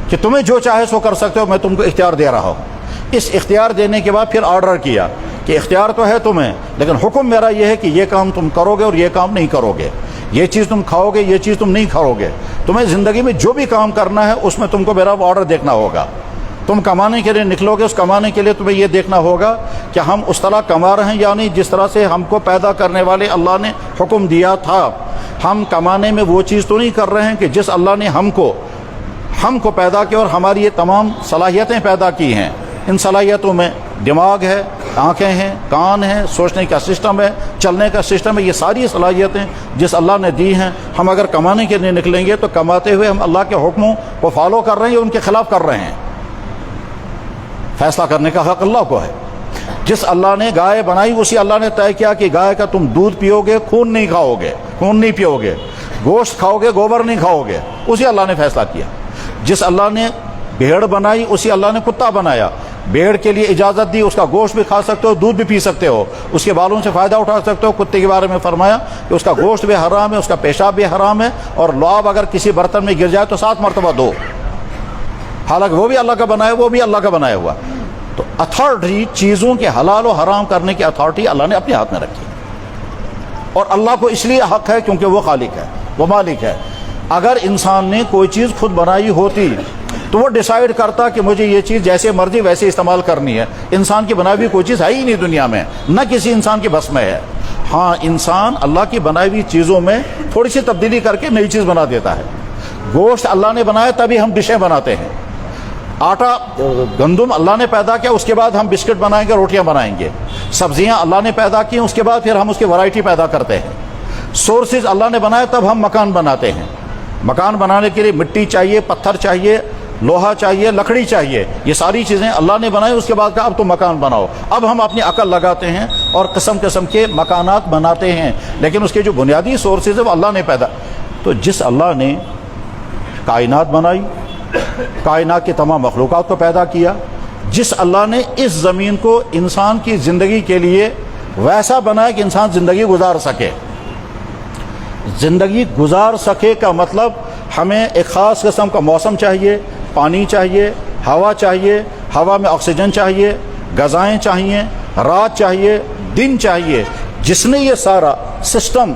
کہ تمہیں جو چاہے سو کر سکتے ہو، میں تم کو اختیار دے رہا ہوں۔ اس اختیار دینے کے بعد پھر آرڈر کیا کہ اختیار تو ہے تمہیں، لیکن حکم میرا یہ ہے کہ یہ کام تم کرو گے اور یہ کام نہیں کرو گے، یہ چیز تم کھاؤ گے یہ چیز تم نہیں کھاؤ گے۔ تمہیں زندگی میں جو بھی کام کرنا ہے اس میں تم کو میرا آرڈر دیکھنا ہوگا۔ تم کمانے کے لیے نکلو گے، اس کمانے کے لیے تمہیں یہ دیکھنا ہوگا کہ ہم اس طرح کما رہے ہیں یا نہیں جس طرح سے ہم کو پیدا کرنے والے اللہ نے حکم دیا تھا۔ ہم کمانے میں وہ چیز تو نہیں کر رہے ہیں کہ جس اللہ نے ہم کو پیدا کیا اور ہماری یہ تمام صلاحیتیں پیدا کی ہیں۔ ان صلاحیتوں میں دماغ ہے، آنکھیں ہیں، کان ہیں، سوچنے کا سسٹم ہے، چلنے کا سسٹم ہے، یہ ساری صلاحیتیں جس اللہ نے دی ہیں۔ ہم اگر کمانے کے لیے نکلیں گے تو کماتے ہوئے ہم اللہ کے حکموں کو فالو کر رہے ہیں یا ان کے خلاف کر رہے ہیں؟ فیصلہ کرنے کا حق اللہ کو ہے۔ جس اللہ نے گائے بنائی اسی اللہ نے طے کیا کہ گائے کا تم دودھ پیو گے، خون نہیں کھاؤ گے، خون نہیں پیو گے، گوشت کھاؤ گے، گوبر نہیں کھاؤ گے، اسی اللہ نے فیصلہ کیا۔ جس اللہ نے بھیڑ بنائی اسی اللہ نے کتا بنایا، بھیڑ کے لیے اجازت دی، اس کا گوشت بھی کھا سکتے ہو، دودھ بھی پی سکتے ہو، اس کے بالوں سے فائدہ اٹھا سکتے ہو۔ کتے کے بارے میں فرمایا کہ اس کا گوشت بھی حرام ہے، اس کا پیشاب بھی حرام ہے، اور لعاب اگر کسی برتن میں گر جائے تو 7 مرتبہ دو، حالانکہ وہ بھی اللہ کا بنایا، وہ بھی اللہ کا بنایا ہوا۔ تو اتھارٹی چیزوں کے حلال و حرام کرنے کی اتھارٹی اللہ نے اپنے ہاتھ میں رکھی، اور اللہ کو اس لیے حق ہے کیونکہ وہ خالق ہے، وہ مالک ہے۔ اگر انسان نے کوئی چیز خود بنائی ہوتی تو وہ ڈیسائیڈ کرتا کہ مجھے یہ چیز جیسے مرضی ویسے استعمال کرنی ہے۔ انسان کی بنائی ہوئی کوئی چیز ہے ہی نہیں دنیا میں، نہ کسی انسان کے بس میں ہے۔ ہاں انسان اللہ کی بنائی ہوئی چیزوں میں تھوڑی سی تبدیلی کر کے نئی چیز بنا دیتا ہے۔ گوشت اللہ نے بنایا تبھی ہم ڈشیں بناتے ہیں، آٹا گندم اللہ نے پیدا کیا، اس کے بعد ہم بسکٹ بنائیں گے، روٹیاں بنائیں گے۔ سبزیاں اللہ نے پیدا کی، اس کے بعد پھر ہم اس کی ورائٹی پیدا کرتے ہیں۔ سورسز اللہ نے بنائے تب ہم مکان بناتے ہیں. مکان بنانے کے لیے مٹی چاہیے, پتھر چاہیے, لوہا چاہیے, لکڑی چاہیے. یہ ساری چیزیں اللہ نے بنائی. اس کے بعد کہا اب تم مکان بناؤ. اب ہم اپنی عقل لگاتے ہیں اور قسم قسم کے مکانات بناتے ہیں, لیکن اس کے جو بنیادی سورسز ہیں وہ اللہ نے پیدا. تو جس اللہ نے کائنات بنائی, کائنات کی تمام مخلوقات کو پیدا کیا, جس اللہ نے اس زمین کو انسان کی زندگی کے لیے ویسا بنایا کہ انسان زندگی گزار سکے. زندگی گزار سکے کا مطلب ہمیں ایک خاص قسم کا موسم چاہیے, پانی چاہیے, ہوا چاہیے, ہوا میں آکسیجن چاہیے, غذائیں چاہیے, رات چاہیے, دن چاہیے. جس نے یہ سارا سسٹم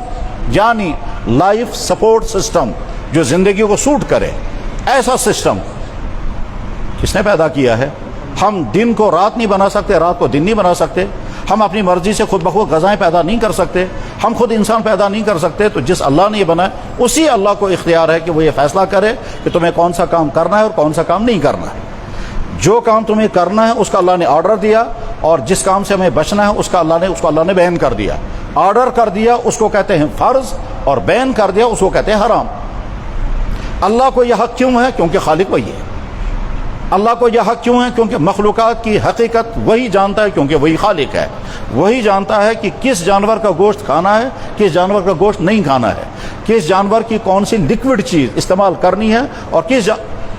یعنی لائف سپورٹ سسٹم جو زندگی کو سوٹ کرے, ایسا سسٹم کس نے پیدا کیا ہے؟ ہم دن کو رات نہیں بنا سکتے, رات کو دن نہیں بنا سکتے. ہم اپنی مرضی سے خود بخود غذائیں پیدا نہیں کر سکتے, ہم خود انسان پیدا نہیں کر سکتے. تو جس اللہ نے یہ بنایا اسی اللہ کو اختیار ہے کہ وہ یہ فیصلہ کرے کہ تمہیں کون سا کام کرنا ہے اور کون سا کام نہیں کرنا ہے. جو کام تمہیں کرنا ہے اس کا اللہ نے آرڈر دیا, اور جس کام سے ہمیں بچنا ہے اس کو اللہ نے بیان کر دیا. آرڈر کر دیا اس کو کہتے ہیں فرض, اور بیان کر دیا اس کو کہتے ہیں حرام. اللہ کو یہ حق کیوں ہے؟ کیونکہ خالق وہی ہے. اللہ کو یہ حق کیوں ہے؟ کیونکہ مخلوقات کی حقیقت وہی جانتا ہے, کیونکہ وہی خالق ہے. وہی جانتا ہے کہ کس جانور کا گوشت کھانا ہے, کس جانور کا گوشت نہیں کھانا ہے, کس جانور کی کون سی لکوڈ چیز استعمال کرنی ہے. اور کس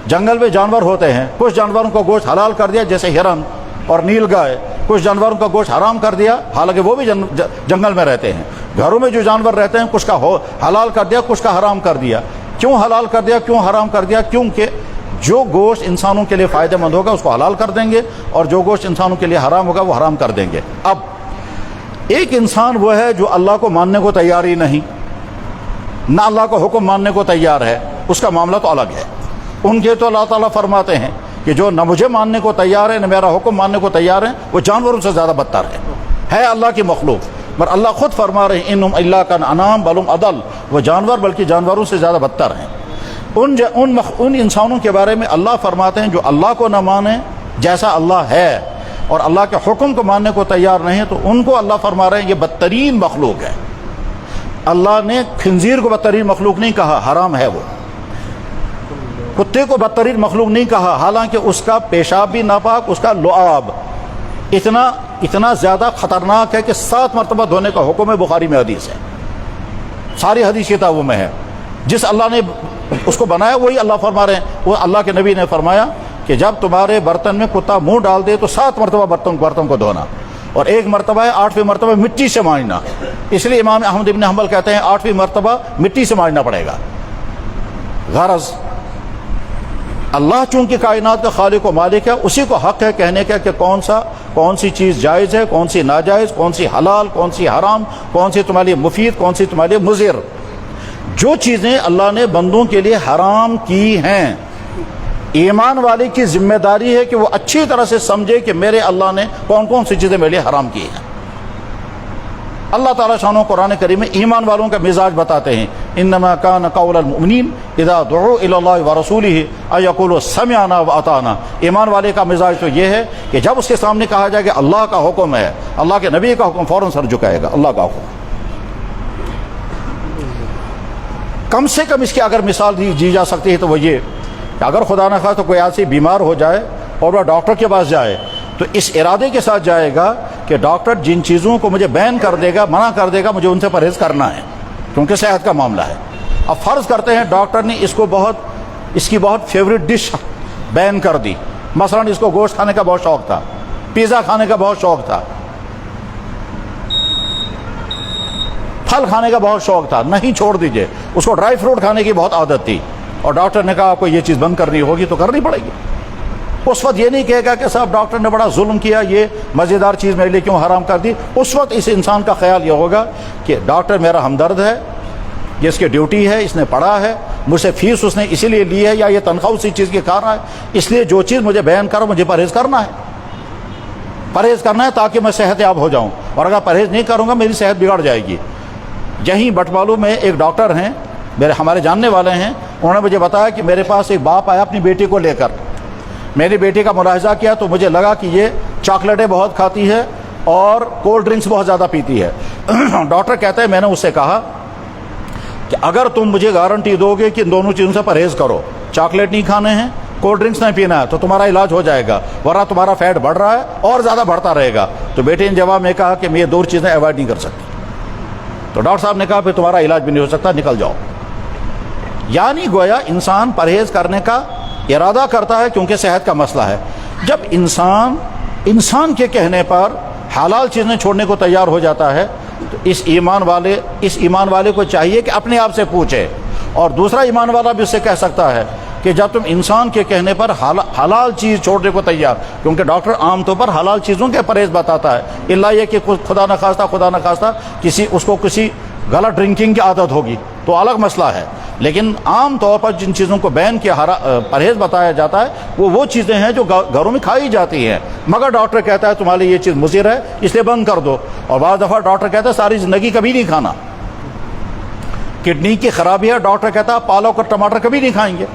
جنگل میں جانور ہوتے ہیں, کچھ جانوروں کا گوشت حلال کر دیا جیسے ہرن اور نیل گائے, کچھ جانوروں کا گوشت حرام کر دیا حالانکہ وہ بھی جنگل میں رہتے ہیں. گھروں میں جو جانور رہتے ہیں کچھ کا حلال کر دیا, کچھ کا حرام کر دیا. کیوں حلال کر دیا, کیوں حرام کر دیا؟ کیونکہ جو گوشت انسانوں کے لیے فائدہ مند ہوگا اس کو حلال کر دیں گے, اور جو گوشت انسانوں کے لیے حرام ہوگا وہ حرام کر دیں گے. اب ایک انسان وہ ہے جو اللہ کو ماننے کو تیار ہی نہیں, نہ اللہ کو حکم ماننے کو تیار ہے, اس کا معاملہ تو الگ ہے. ان کے تو اللہ تعالیٰ فرماتے ہیں کہ جو نہ مجھے ماننے کو تیار ہے نہ میرا حکم ماننے کو تیار ہے وہ جانوروں سے زیادہ بدتر ہے اللہ کی مخلوق. پر اللہ خود فرما رہے ہیں انہم الا کالانعام بل ہم اضل, وہ جانور بلکہ جانوروں سے زیادہ بدتر ہیں. ان انسانوں کے بارے میں اللہ فرماتے ہیں جو اللہ کو نہ مانیں جیسا اللہ ہے اور اللہ کے حکم کو ماننے کو تیار نہیں, تو ان کو اللہ فرما رہے ہیں یہ بدترین مخلوق ہے. اللہ نے خنزیر کو بدترین مخلوق نہیں کہا, حرام ہے وہ. کتے کو بدترین مخلوق نہیں کہا, حالانکہ اس کا پیشاب بھی ناپاک, اس کا لعاب اتنا زیادہ خطرناک ہے کہ 7 مرتبہ دھونے کا حکم ہے. بخاری میں حدیث ہے, ساری حدیث کتابوں میں ہے. جس اللہ نے اس کو بنایا وہی اللہ فرما رہے ہیں. وہ اللہ کے نبی نے فرمایا کہ جب تمہارے برتن میں کتا منہ ڈال دے تو 7 مرتبہ برتن کو دھونا, اور 1 مرتبہ ہے 8ویں مرتبہ مٹی سے مانجنا. اس لیے امام احمد بن حنبل کہتے ہیں 8ویں مرتبہ مٹی سے مانجنا پڑے گا. غرض اللہ چونکہ کائنات کا خالق و مالک ہے, اسی کو حق ہے کہنے کا کہ کون سی چیز جائز ہے, کون سی ناجائز, کون سی حلال, کون سی حرام, کون سی تمہارے لیے مفید, کون سی تمہارے لیے مضر. جو چیزیں اللہ نے بندوں کے لیے حرام کی ہیں, ایمان والے کی ذمہ داری ہے کہ وہ اچھی طرح سے سمجھے کہ میرے اللہ نے کون کون سی چیزیں میرے لیے حرام کی ہیں. اللہ تعالیٰ شانہ قرآن کریم میں ایمان والوں کا مزاج بتاتے ہیں. انما کان قول المؤمنین اذا دعوا الی اللہ ورسولہ ان یقولوا سمعنا واطعنا. ایمان والے کا مزاج تو یہ ہے کہ جب اس کے سامنے کہا جائے کہ اللہ کا حکم ہے, اللہ کے نبی کا حکم, فوراً سر جھکائے گا. اللہ کا حکم. کم سے کم اس کی اگر مثال دی جا سکتی ہے تو وہ یہ کہ اگر خدا نہ خواہ تو کوئی ایسی بیمار ہو جائے اور وہ ڈاکٹر کے پاس جائے تو اس ارادے کے ساتھ جائے گا کہ ڈاکٹر جن چیزوں کو مجھے بین کر دے گا, منع کر دے گا, مجھے ان سے پرہیز کرنا ہے کیونکہ صحت کا معاملہ ہے. اب فرض کرتے ہیں ڈاکٹر نے اس کی بہت فیوریٹ ڈش بین کر دی. مثلا اس کو گوشت کھانے کا بہت شوق تھا, پیزا کھانے کا بہت شوق تھا, پھل کھانے کا بہت شوق تھا, نہیں چھوڑ دیجئے. اس کو ڈرائی فروٹ کھانے کی بہت عادت تھی, اور ڈاکٹر نے کہا آپ کو یہ چیز بند کرنی ہوگی تو کرنی پڑے گی. اس وقت یہ نہیں کہے گا کہ صاحب ڈاکٹر نے بڑا ظلم کیا, یہ مزیدار چیز میرے لیے کیوں حرام کر دی. اس وقت اس انسان کا خیال یہ ہوگا کہ ڈاکٹر میرا ہمدرد ہے, یہ اس کی ڈیوٹی ہے, اس نے پڑھا ہے, مجھ سے فیس اس نے اسی لیے لی ہے, یا یہ تنخواہ اسی چیز کی کھا رہا ہے, اس لیے جو چیز مجھے بیان کرو مجھے پرہیز کرنا ہے تاکہ میں صحت یاب ہو جاؤں, اور اگر پرہیز نہیں کروں گا میری صحت بگڑ جائے گی. یہیں بٹمالو میں ایک ڈاکٹر ہیں, ہمارے جاننے والے ہیں, انہوں نے مجھے بتایا کہ میرے پاس ایک باپ آیا اپنی بیٹی کو لے کر. میری بیٹی کا ملاحظہ کیا تو مجھے لگا کہ یہ چاکلیٹیں بہت کھاتی ہے اور کولڈ ڈرنکس بہت زیادہ پیتی ہے. ڈاکٹر کہتا ہے میں نے اس سے کہا کہ اگر تم مجھے گارنٹی دو گے کہ ان دونوں چیزوں سے پرہیز کرو، چاکلیٹ نہیں کھانے ہیں، کولڈ ڈرنکس نہیں پینا ہے، تو تمہارا علاج ہو جائے گا، ورنہ تمہارا فیٹ بڑھ رہا ہے اور زیادہ بڑھتا رہے گا۔ تو بیٹے نے جواب میں کہا کہ میں یہ دو چیزیں ایوائڈ نہیں کر سکتی۔ تو ڈاکٹر صاحب نے کہا پھر تمہارا علاج بھی نہیں ہو سکتا، نکل جاؤ۔ یعنی گویا انسان پرہیز کرنے کا ارادہ کرتا ہے کیونکہ صحت کا مسئلہ ہے۔ جب انسان کے کہنے پر حلال چیزیں چھوڑنے کو تیار ہو جاتا ہے تو اس ایمان والے کو چاہیے کہ اپنے آپ سے پوچھے، اور دوسرا ایمان والا بھی اس سے کہہ سکتا ہے کہ جب تم انسان کے کہنے پر حلال چیز چھوڑنے کو تیار، کیونکہ ڈاکٹر عام طور پر حلال چیزوں کے پرہیز بتاتا ہے، الا یہ کہ خدا نخواستہ اس کو کسی غلط ڈرنکنگ کی عادت ہوگی تو الگ مسئلہ ہے، لیکن عام طور پر جن چیزوں کو بین کے پرہیز بتایا جاتا ہے وہ چیزیں ہیں جو گھروں میں کھائی جاتی ہیں، مگر ڈاکٹر کہتا ہے تمہارے لیے یہ چیز مضر ہے اس لیے بند کر دو، اور بعض دفعہ ڈاکٹر کہتا ہے ساری زندگی کبھی نہیں کھانا۔ کڈنی کی خرابی ہے، ڈاکٹر کہتا ہے پالک اور ٹماٹر کبھی نہیں کھائیں گے،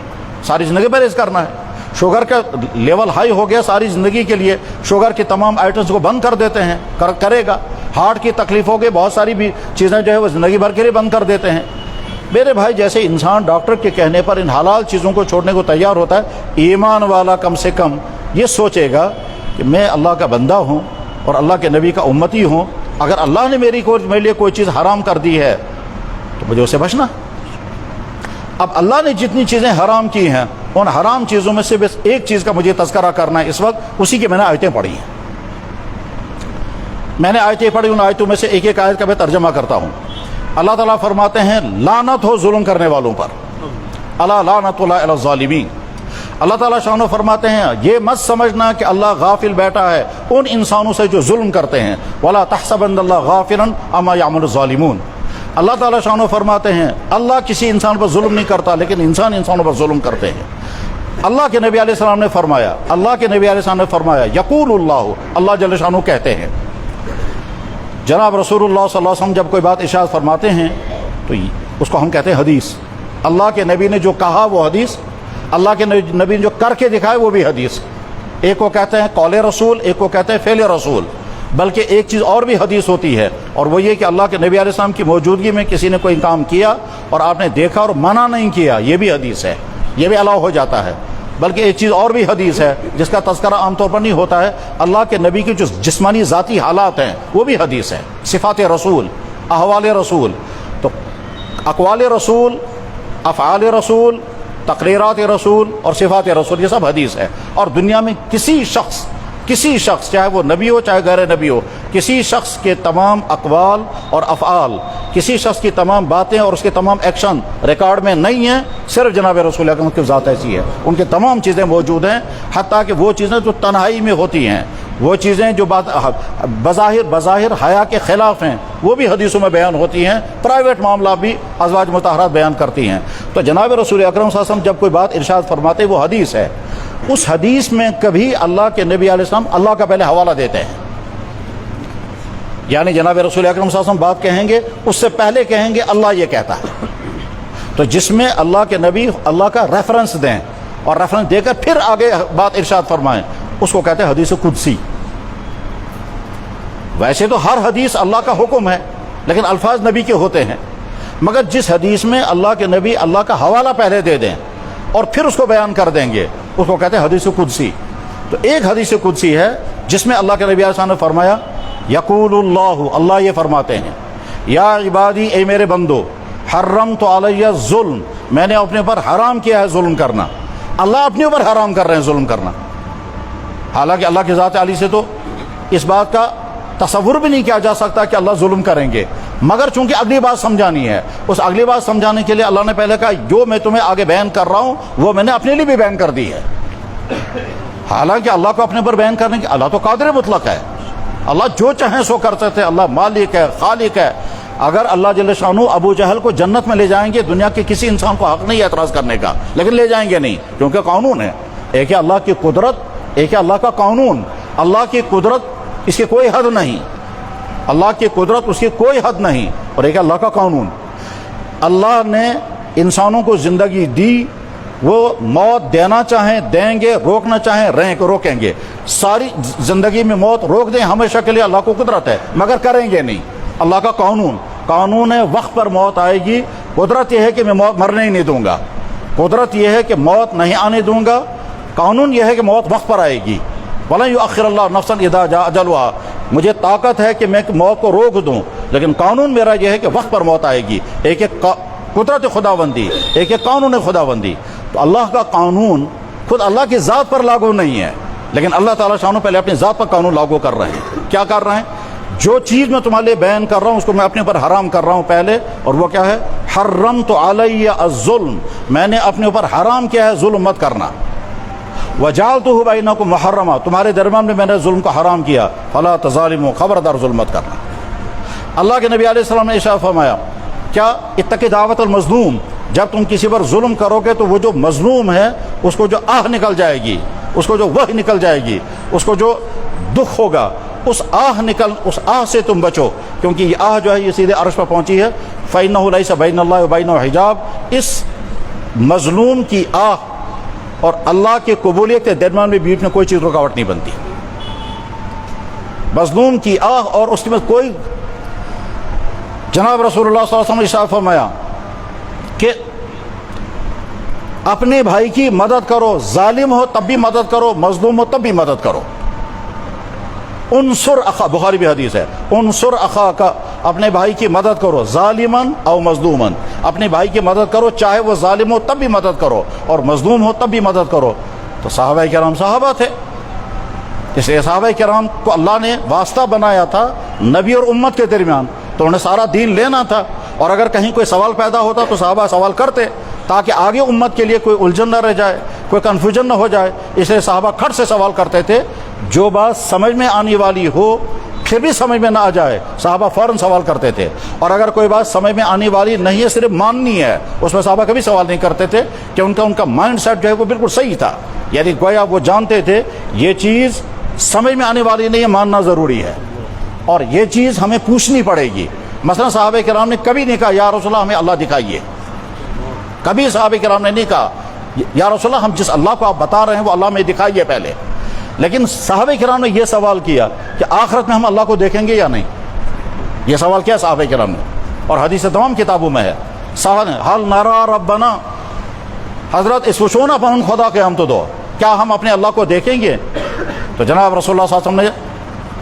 ساری زندگی پرہیز کرنا ہے۔ شوگر کا لیول ہائی ہو گیا ساری زندگی کے لیے، شوگر کے تمام آئٹمس کو بند کر دیتے ہیں، کرے گا۔ ہارٹ کی تکلیف ہو گئی، بہت ساری بھی چیزیں جو ہے وہ زندگی بھر کے لیے بند کر دیتے ہیں۔ میرے بھائی جیسے انسان ڈاکٹر کے کہنے پر ان حلال چیزوں کو چھوڑنے کو تیار ہوتا ہے، ایمان والا کم سے کم یہ سوچے گا کہ میں اللہ کا بندہ ہوں اور اللہ کے نبی کا امتی ہوں، اگر اللہ نے میرے لیے کوئی چیز حرام کر دی ہے تو مجھے اسے بچنا۔ اب اللہ نے جتنی چیزیں حرام کی ہیں ان حرام چیزوں میں سے بس ایک چیز کا مجھے تذکرہ کرنا ہے اس وقت، اسی کی میں نے آیتیں پڑھی ہیں۔ میں نے آیتیں پڑھی، ان آیتوں میں سے ایک ایک آیت کا میں ترجمہ کرتا ہوں۔ اللہ تعالیٰ فرماتے ہیں لعنت ہو ظلم کرنے والوں پر، الا لعنت اللہ علی الظالمین۔ اللہ تعالیٰ شان و فرماتے ہیں یہ مت سمجھنا کہ اللہ غافل بیٹھا ہے ان انسانوں سے جو ظلم کرتے ہیں، ولا تحسبن اللہ غافلا عما یعمل الظالمون۔ اللہ تعالیٰ شان و فرماتے ہیں اللہ کسی انسان پر ظلم نہیں کرتا، لیکن انسان انسانوں پر ظلم کرتے ہیں۔ اللہ کے نبی علیہ السلام نے فرمایا یقول اللہ جل شانہ کہتے ہیں۔ جناب رسول اللہ صلی اللہ علیہ وسلم جب کوئی بات ارشاد فرماتے ہیں تو اس کو ہم کہتے ہیں حدیث۔ اللہ کے نبی نے جو کہا وہ حدیث، اللہ کے نبی نے جو کر کے دکھائے وہ بھی حدیث۔ ایک کو کہتے ہیں قول رسول، ایک کو کہتے ہیں فعل رسول، بلکہ ایک چیز اور بھی حدیث ہوتی ہے، اور وہ یہ کہ اللہ کے نبی علیہ السلام کی موجودگی میں کسی نے کوئی کام کیا اور آپ نے دیکھا اور منع نہیں کیا، یہ بھی حدیث ہے، یہ بھی الاؤ ہو جاتا ہے۔ بلکہ ایک چیز اور بھی حدیث ہے جس کا تذکرہ عام طور پر نہیں ہوتا ہے، اللہ کے نبی کی جو جسمانی ذاتی حالات ہیں وہ بھی حدیث ہے، صفات رسول، احوال رسول۔ تو اقوال رسول، افعال رسول، تقریرات رسول اور صفات رسول یہ سب حدیث ہے۔ اور دنیا میں کسی شخص چاہے وہ نبی ہو چاہے غیر نبی ہو، کسی شخص کے تمام اقوال اور افعال، کسی شخص کی تمام باتیں اور اس کے تمام ایکشن ریکارڈ میں نہیں ہیں، صرف جناب رسول اکرم کی ذات ایسی ہے، ان کے تمام چیزیں موجود ہیں، حتیٰ کہ وہ چیزیں جو تنہائی میں ہوتی ہیں، وہ چیزیں جو بظاہر حیا کے خلاف ہیں وہ بھی حدیثوں میں بیان ہوتی ہیں، پرائیویٹ معاملات بھی ازواج مطہرات بیان کرتی ہیں۔ تو جناب رسول اکرم صلی اللہ علیہ وسلم جب کوئی بات ارشاد فرماتے وہ حدیث ہے، اس حدیث میں کبھی اللہ کے نبی علیہ السلام اللہ کا پہلے حوالہ دیتے ہیں، یعنی جناب رسول اکرم صلی اللہ علیہ وسلم بات کہیں گے اس سے پہلے کہیں گے اللہ یہ کہتا ہے، تو جس میں اللہ کے نبی اللہ کا ریفرنس دیں اور ریفرنس دے کر پھر آگے بات ارشاد فرمائیں، اس کو کہتے ہیں حدیث قدسی۔ ویسے تو ہر حدیث اللہ کا حکم ہے لیکن الفاظ نبی کے ہوتے ہیں، مگر جس حدیث میں اللہ کے نبی اللہ کا حوالہ پہلے دے دیں اور پھر اس کو بیان کر دیں گے اس کو کہتے ہیں حدیث قدسی۔ تو ایک حدیث قدسی ہے جس میں اللہ کے نبی علیہ السلام نے فرمایا یقول اللہ یہ فرماتے ہیں یا عبادی اے میرے بندو حرمت علی الظلم، میں نے اپنے اوپر حرام کیا ہے ظلم کرنا۔ اللہ اپنے اوپر حرام کر رہے ہیں ظلم کرنا، حالانکہ اللہ کی ذات علی سے تو اس بات کا تصور بھی نہیں کیا جا سکتا کہ اللہ ظلم کریں گے، مگر چونکہ اگلی بات سمجھانی ہے، اس اگلی بات سمجھانے کے لیے اللہ نے پہلے کہا جو میں تمہیں آگے بیان کر رہا ہوں وہ میں نے اپنے لیے بھی بیان کر دی ہے۔ حالانکہ اللہ کو اپنے پر بیان کرنے کی، اللہ تو قادر مطلق ہے، اللہ جو چاہیں سو کر سکتے، اللہ مالک ہے، خالق ہے۔ اگر اللہ جل شانہ ابو جہل کو جنت میں لے جائیں گے، دنیا کے کسی انسان کو حق نہیں اعتراض کرنے کا، لیکن لے جائیں گے نہیں، کیونکہ قانون ہے، ایک ہے اللہ کی قدرت، ایک ہے اللہ کا قانون۔ اللہ کی قدرت اس کی کوئی حد نہیں، اللہ کی قدرت اس کی کوئی حد نہیں، اور ایک اللہ کا قانون۔ اللہ نے انسانوں کو زندگی دی، وہ موت دینا چاہیں دیں گے، روکنا چاہیں روکیں گے، ساری زندگی میں موت روک دیں ہمیشہ کے لیے اللہ کو قدرت ہے، مگر کریں گے نہیں، اللہ کا قانون ہے، وقت پر موت آئے گی، قدرت یہ ہے کہ میں مرنے ہی نہیں دوں گا، قدرت یہ ہے کہ موت نہیں آنے دوں گا، قانون یہ ہے کہ موت وقت پر آئے گی، وَلَن يُؤَخِّرَ اللَّهُ نَفْسًا إِذَا جَاءَ أَجَلُهَا، مجھے طاقت ہے کہ میں موت کو روک دوں، لیکن قانون میرا یہ ہے کہ وقت پر موت آئے گی۔ ایک ایک قدرت خداوندی، ایک ایک قانون خداوندی۔ تو اللہ کا قانون خود اللہ کی ذات پر لاگو نہیں ہے، لیکن اللہ تعالیٰ شانو پہلے اپنی ذات پر قانون لاگو کر رہے ہیں۔ کیا کر رہے ہیں؟ جو چیز میں تمہارے لیے بیان کر رہا ہوں اس کو میں اپنے اوپر حرام کر رہا ہوں پہلے، اور وہ کیا ہے؟ حرمت علی الظلم، میں نے اپنے اوپر حرام کیا ہے ظلم مت کرنا۔ وجعلتہ بینکم محرما، تمہارے درمیان میں نے ظلم کو حرام کیا، فلا تظالموا، خبردار ظلم مت کرنا۔ اللہ کے نبی علیہ السلام نے ارشاد فرمایا کیا؟ اتقی دعوت المظلوم، جب تم کسی پر ظلم کرو گے تو وہ جو مظلوم ہے اس کو جو آہ نکل جائے گی، اس کو جو وحی نکل جائے گی، اس کو جو دکھ ہوگا، اس آہ سے تم بچو، کیونکہ یہ آہ جو ہے یہ سیدھے عرش پر پہنچی ہے۔ فَإِنَّهُ لَيْسَ بَيْنَ اللَّهِ وَبَيْنَهُ حجاب، اس مظلوم کی آہ اور اللہ کے قبولیت کے درمیان میں بیچ میں کوئی چیز رکاوٹ نہیں بنتی۔ مظلوم کی آہ اور اس میں کوئی، جناب رسول اللہ صلی اللہ علیہ وسلم نے ارشاد فرمایا کہ اپنے بھائی کی مدد کرو، ظالم ہو تب بھی مدد کرو، مظلوم ہو تب بھی مدد کرو۔ انصر اخا، بخاری بھی حدیث ہے، انصر اخا کا، اپنے بھائی کی مدد کرو، ظالمن او مظلومن، اپنے بھائی کی مدد کرو چاہے وہ ظالم ہو تب بھی مدد کرو، اور مظلوم ہو تب بھی مدد کرو۔ تو صحابہ کرام صحابہ تھے، اس لیے صحابہ کرام کو اللہ نے واسطہ بنایا تھا نبی اور امت کے درمیان، تو انہیں سارا دین لینا تھا، اور اگر کہیں کوئی سوال پیدا ہوتا تو صحابہ سوال کرتے تاکہ آگے امت کے لیے کوئی الجھن نہ رہ جائے، کوئی کنفیوژن نہ ہو جائے۔ اس لیے صحابہ کھٹ سے سوال کرتے تھے، جو بات سمجھ میں آنے والی ہو پھر بھی سمجھ میں نہ آ جائے صحابہ فوراً سوال کرتے تھے، اور اگر کوئی بات سمجھ میں آنے والی نہیں ہے صرف ماننی ہے اس میں صحابہ کبھی سوال نہیں کرتے تھے، کہ ان کا مائنڈ سیٹ جو ہے وہ بالکل صحیح تھا، یعنی گویا وہ جانتے تھے یہ چیز سمجھ میں آنے والی نہیں ہے، ماننا ضروری ہے، اور یہ چیز ہمیں پوچھنی پڑے گی۔ مثلا صحابہ کرام نے کبھی نہیں کہا یا رسول اللہ ہمیں اللہ دکھائیے، کبھی صحابہ کرام نے نہیں کہا یا رسول اللہ ہم جس اللہ کو آپ بتا رہے ہیں وہ اللہ میں دکھائیے پہلے، لیکن صحابہ کرام نے یہ سوال کیا کہ آخرت میں ہم اللہ کو دیکھیں گے یا نہیں، یہ سوال کیا صحابہ کرام نے، اور حدیث تمام کتابوں میں ہے۔ صحابہ نے حل نرا ربنا، حضرت اس وشونا پہن خدا کے ہم تو دو، کیا ہم اپنے اللہ کو دیکھیں گے؟ تو جناب رسول اللہ صلی اللہ علیہ وسلم نے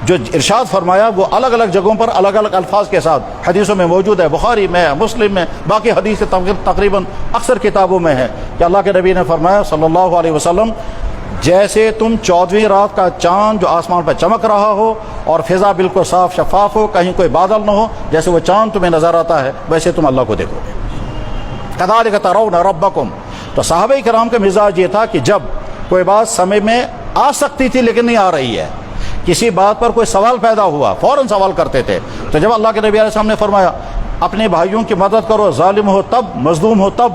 جو ارشاد فرمایا وہ الگ الگ جگہوں پر الگ الگ الفاظ کے ساتھ حدیثوں میں موجود ہے، بخاری میں، مسلم میں، باقی حدیث تقریباً اکثر کتابوں میں ہے، کہ اللہ کے نبی نے فرمایا صلی اللہ علیہ وسلم جیسے تم 14ویں رات کا چاند جو آسمان پر چمک رہا ہو اور فضا بالکل صاف شفاف ہو، کہیں کوئی بادل نہ ہو، جیسے وہ چاند تمہیں نظر آتا ہے ویسے تم اللہ کو دیکھو گے۔ کذالک ترون ربکم، تو صحابہ کرام کا مزاج یہ تھا کہ جب کوئی بات سمجھ میں آ سکتی تھی لیکن نہیں آ رہی ہے، کسی بات پر کوئی سوال پیدا ہوا فوراً سوال کرتے تھے، تو جب اللہ کے نبی علیہ السلام نے فرمایا اپنے بھائیوں کی مدد کرو، ظالم ہو تب مظلوم ہو تب،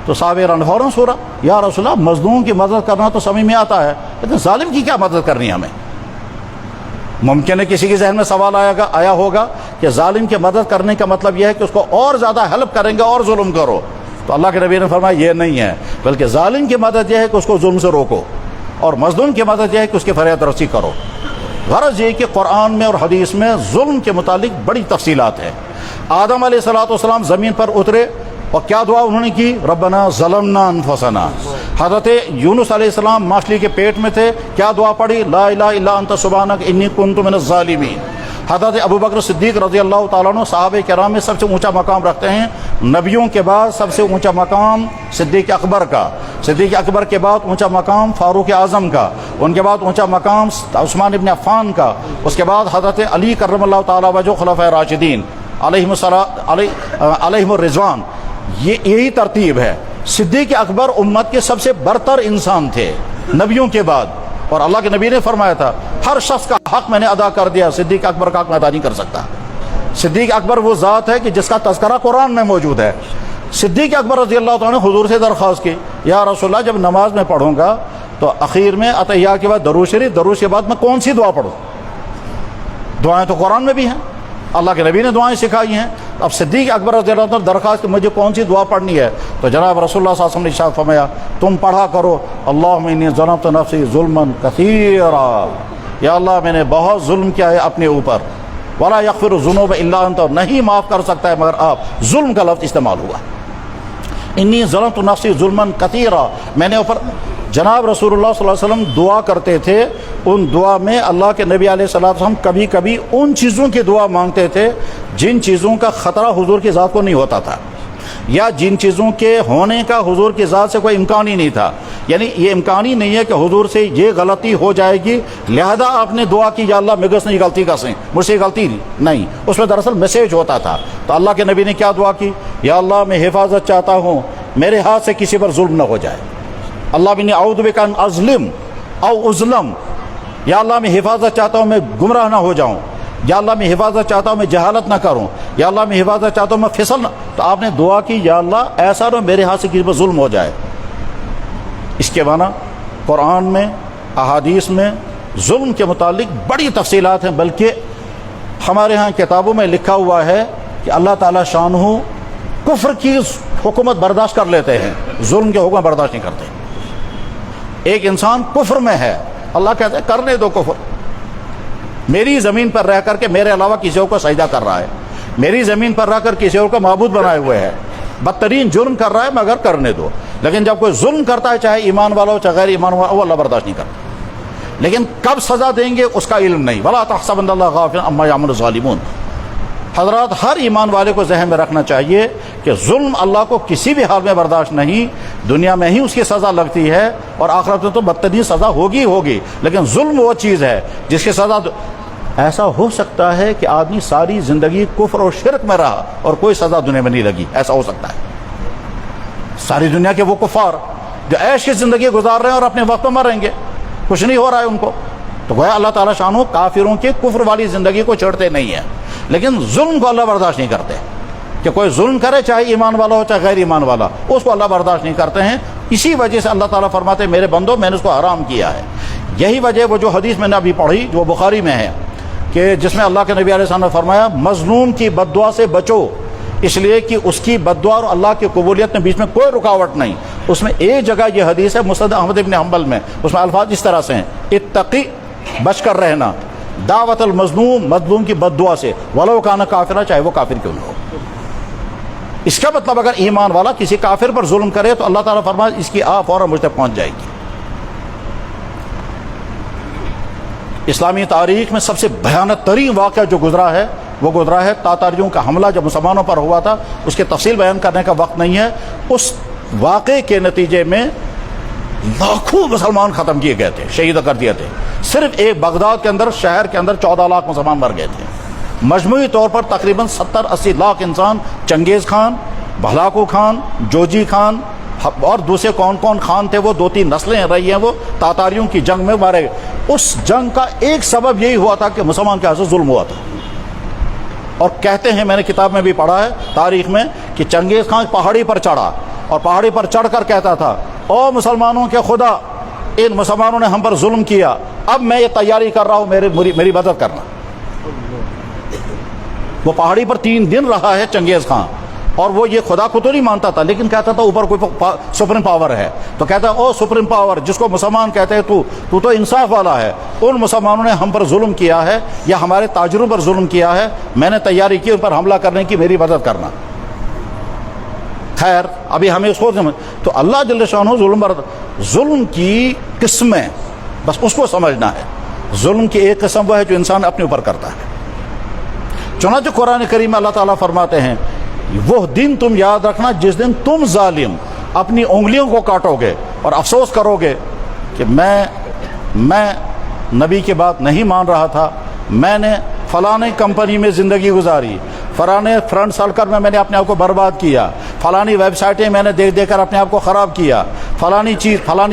تو صحابہ نے فوراً سورا یا رسول اللہ مظلوم کی مدد کرنا تو سمجھ میں آتا ہے لیکن ظالم کی کیا مدد کرنی ہمیں؟ ممکن ہے کسی کے ذہن میں سوال آیا ہوگا کہ ظالم کی مدد کرنے کا مطلب یہ ہے کہ اس کو اور زیادہ ہیلپ کریں گے اور ظلم کرو، تو اللہ کے نبی نے فرمایا یہ نہیں ہے، بلکہ ظالم کی مدد یہ ہے کہ اس کو ظلم سے روکو، اور مظلوم کی مدد یہ ہے کہ اس کی فریاد رسی کرو۔ غرض یہ کہ قرآن میں اور حدیث میں ظلم کے متعلق بڑی تفصیلات ہیں۔ آدم علیہ السلام زمین پر اترے اور کیا دعا انہوں نے کی؟ ربنا ظلمنا انفسنا۔ حضرت یونس علیہ السلام مچھلی کے پیٹ میں تھے، کیا دعا پڑھی؟ لا الہ الا انت سبحانک انی کنت من الظالمین۔ حضرت ابوبکر صدیق رضی اللہ تعالیٰ عنہ صحابہ کرام میں سب سے اونچا مقام رکھتے ہیں، نبیوں کے بعد سب سے اونچا مقام صدیق اکبر کا، صدیق اکبر کے بعد اونچا مقام فاروق اعظم کا، ان کے بعد اونچا مقام عثمان ابن عفان کا، اس کے بعد حضرت علی کرم اللہ تعالیٰ وجہ خلفائے راشدین علیہم الرضوان۔ یہی ترتیب ہے۔ صدیق اکبر امت کے سب سے برتر انسان تھے نبیوں کے بعد، اور اللہ کے نبی نے فرمایا تھا ہر شخص کا حق میں نے ادا کر دیا، صدیق اکبر کا حق میں ادا نہیں کر سکتا۔ صدیق اکبر وہ ذات ہے کہ جس کا تذکرہ قرآن میں موجود ہے۔ صدیق اکبر رضی اللہ تعالیٰ نے حضور سے درخواست کی یا رسول اللہ جب نماز میں پڑھوں گا تو اخیر میں عطیہ کے بعد درود شریف، درود کے بعد میں کون سی دعا پڑھوں؟ دعائیں تو قرآن میں بھی ہیں، اللہ کے نبی نے دعائیں سکھائی ہیں، اب صدیق اکبر رضی اللہ عنہ درخواست کہ مجھے کون سی دعا پڑھنی ہے، تو جناب رسول اللہ صلی اللہ علیہ وسلم نے ارشاد فرمایا تم پڑھا کرو اللہم انی ظلمت نفسی ظلما کثیرا، یا اللہ میں نے بہت ظلم کیا ہے اپنے اوپر، ولا یغفر الذنوب الا انت، نہیں معاف کر سکتا ہے مگر آپ، ظلم کا لفظ استعمال ہوا۔ انی ظلمت نفسی ظلما کثیرا، میں نے اوپر جناب رسول اللہ صلی اللہ علیہ وسلم دعا کرتے تھے، ان دعا میں اللہ کے نبی علیہ الصلوۃ والسلام کبھی کبھی ان چیزوں کی دعا مانگتے تھے جن چیزوں کا خطرہ حضور کی ذات کو نہیں ہوتا تھا، یا جن چیزوں کے ہونے کا حضور کی ذات سے کوئی امکان ہی نہیں تھا. یعنی یہ امکان ہی نہیں ہے کہ حضور سے یہ غلطی ہو جائے گی لہذا آپ نے دعا کی یا اللہ مجھ سے یہ غلطی کا مجھ سے یہ غلطی نہیں، اس میں دراصل میسیج ہوتا تھا. تو اللہ کے نبی نے کیا دعا کی؟ یا اللہ میں حفاظت چاہتا ہوں میرے ہاتھ سے کسی پر ظلم نہ ہو جائے. اللہ بنی اعوذ بک ان اظلم او اظلم، یا اللہ میں حفاظت چاہتا ہوں میں گمراہ نہ ہو جاؤں، یا اللہ میں حفاظت چاہتا ہوں میں جہالت نہ کروں، یا اللہ میں حفاظت چاہتا ہوں میں پھسل نہ. تو آپ نے دعا کی یا اللہ ایسا نہ میرے ہاتھ سے کسی پر ظلم ہو جائے. اس کے معنی قرآن میں احادیث میں ظلم کے متعلق بڑی تفصیلات ہیں، بلکہ ہمارے ہاں کتابوں میں لکھا ہوا ہے کہ اللہ تعالیٰ شانہ کفر کی حکومت برداشت کر لیتے ہیں، ظلم کے حکم برداشت نہیں کرتے. ایک انسان کفر میں ہے، اللہ کہتے ہیں کرنے دو کفر، میری زمین پر رہ کر کے میرے علاوہ کسی اور کو سجدہ کر رہا ہے، میری زمین پر رہ کر کسی اور کو معبود بنائے ہوئے ہے، بدترین جرم کر رہا ہے مگر کرنے دو. لیکن جب کوئی ظلم کرتا ہے چاہے ایمان والا ہو چاہے غیر ایمان والا ہو، وہ اللہ برداشت نہیں کرتا. لیکن کب سزا دیں گے اس کا علم نہیں. ولا تحسبن اللہ غافلا عما یعمل الظالمون. حضرات ہر ایمان والے کو ذہن میں رکھنا چاہیے کہ ظلم اللہ کو کسی بھی حال میں برداشت نہیں، دنیا میں ہی اس کی سزا لگتی ہے اور آخرت میں تو بدترین سزا ہوگی. لیکن ظلم وہ چیز ہے جس کی سزا ایسا ہو سکتا ہے کہ آدمی ساری زندگی کفر اور شرک میں رہا اور کوئی سزا دنیا میں نہیں لگی، ایسا ہو سکتا ہے. ساری دنیا کے وہ کفار جو عیش کی زندگی گزار رہے ہیں اور اپنے وقت میں مریں گے، کچھ نہیں ہو رہا ہے ان کو، تو گویا اللہ تعالیٰ شانہ کافروں کی کفر والی زندگی کو چھوڑتے نہیں ہیں. لیکن ظلم کو اللہ برداشت نہیں کرتے کہ کوئی ظلم کرے چاہے ایمان والا ہو چاہے غیر ایمان والا، اس کو اللہ برداشت نہیں کرتے ہیں. اسی وجہ سے اللہ تعالیٰ فرماتے ہیں میرے بندو میں نے اس کو حرام کیا ہے. یہی وجہ وہ جو حدیث میں نے ابھی پڑھی جو بخاری میں ہے کہ جس میں اللہ کے نبی علیہ السلام نے فرمایا مظلوم کی بد دعا سے بچو، اس لیے کہ اس کی بد دعا اور اللہ کی قبولیت میں بیچ میں کوئی رکاوٹ نہیں. اس میں ایک جگہ یہ حدیث ہے مسند احمد ابن حنبل میں، اس میں الفاظ اس طرح سے ہیں اتقی، بچ کر رہنا، دعوت المظلوم، مظلوم کی بد دعا سے، ولو کان کافرا، چاہے وہ کافر کیوں نہ ہو. اس کا مطلب اگر ایمان والا کسی کافر پر ظلم کرے تو اللہ تعالیٰ فرمائے اس کی فوراً مجھ تک پہنچ جائے گی. اسلامی تاریخ میں سب سے بھیانک ترین واقعہ جو گزرا ہے وہ گزرا ہے تاتاریوں کا حملہ جب مسلمانوں پر ہوا تھا. اس کی تفصیل بیان کرنے کا وقت نہیں ہے. اس واقعے کے نتیجے میں لاکھوں مسلمان ختم کیے گئے تھے، شہید کر دیے تھے. صرف ایک بغداد کے اندر، شہر کے اندر 14 لاکھ مسلمان مر گئے تھے. مجموعی طور پر تقریباً 70-80 لاکھ انسان چنگیز خان، بھلاکو خان، جوجی خان اور دوسرے کون کون خان تھے، وہ 2-3 نسلیں رہی ہیں، وہ تاتاریوں کی جنگ میں مارے گئے. اس جنگ کا ایک سبب یہی ہوا تھا کہ مسلمان کے ہاتھ سے ظلم ہوا تھا. اور کہتے ہیں، میں نے کتاب میں بھی پڑھا ہے تاریخ میں، کہ چنگیز خان پہاڑی پر چڑھا اور پہاڑی پر چڑھ کر کہتا تھا او مسلمانوں کے خدا، ان مسلمانوں نے ہم پر ظلم کیا، اب میں یہ تیاری کر رہا ہوں میری مدد کرنا. وہ پہاڑی پر 3 دن رہا ہے چنگیز خان، اور وہ یہ خدا کو تو نہیں مانتا تھا لیکن کہتا تھا اوپر کوئی سپریم پاور ہے. تو کہتا ہے او سپریم پاور، جس کو مسلمان کہتے ہیں تو تو انصاف والا ہے، ان مسلمانوں نے ہم پر ظلم کیا ہے یا ہمارے تاجروں پر ظلم کیا ہے، میں نے تیاری کی ان پر حملہ کرنے کی، میری مدد کرنا. خیر ابھی ہمیں اس کو تو اللہ جل شانہ ظلم کی قسمیں بس اس کو سمجھنا ہے. ظلم کی ایک قسم وہ ہے جو انسان اپنے اوپر کرتا ہے. چنانچہ قرآن کریم میں اللہ تعالیٰ فرماتے ہیں وہ دن تم یاد رکھنا جس دن تم ظالم اپنی انگلیوں کو کاٹو گے اور افسوس کرو گے کہ میں نبی کی بات نہیں مان رہا تھا، میں نے فلاں کمپنی میں زندگی گزاری، فلاں فرنٹ سرکل میں نے اپنے آپ کو برباد کیا، فلانی ویب سائٹیں میں نے دیکھ کر اپنے آپ کو خراب کیا، فلانی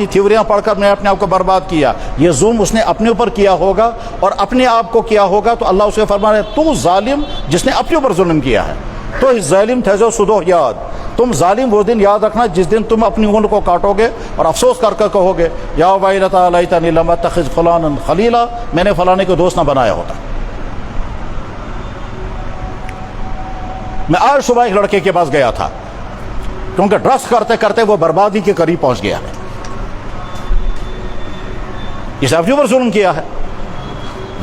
تھیوریاں پڑھ کر میں نے اپنے آپ کو برباد کیا. یہ ظلم اس نے اپنے اوپر کیا ہوگا اور اپنے آپ کو کیا ہوگا. تو اللہ اسے فرما رہا ہے تو ظالم جس نے اپنے اوپر ظلم کیا ہے، تو اس ظالم تھے جو سدو یاد، تم ظالم وہ دن یاد رکھنا جس دن تم اپنی انگل کو کاٹو گے اور افسوس کر کر کہو گے یا ویلتا لیتنی لم اتخذ فلانا خلیلا، میں نے فلانے کو دوست نہ بنایا ہوتا. میں آج صبح ایک لڑکے کے پاس گیا تھا کیونکہ ڈرگس کرتے کرتے وہ بربادی کے قریب پہنچ گیا ہے. اس اپنے اوپر ظلم کیا ہے.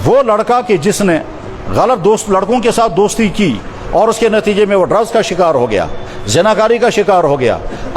وہ لڑکا کہ جس نے غلط لڑکوں کے ساتھ دوستی کی اور اس کے نتیجے میں وہ ڈرگس کا شکار ہو گیا، زناکاری کا شکار ہو گیا.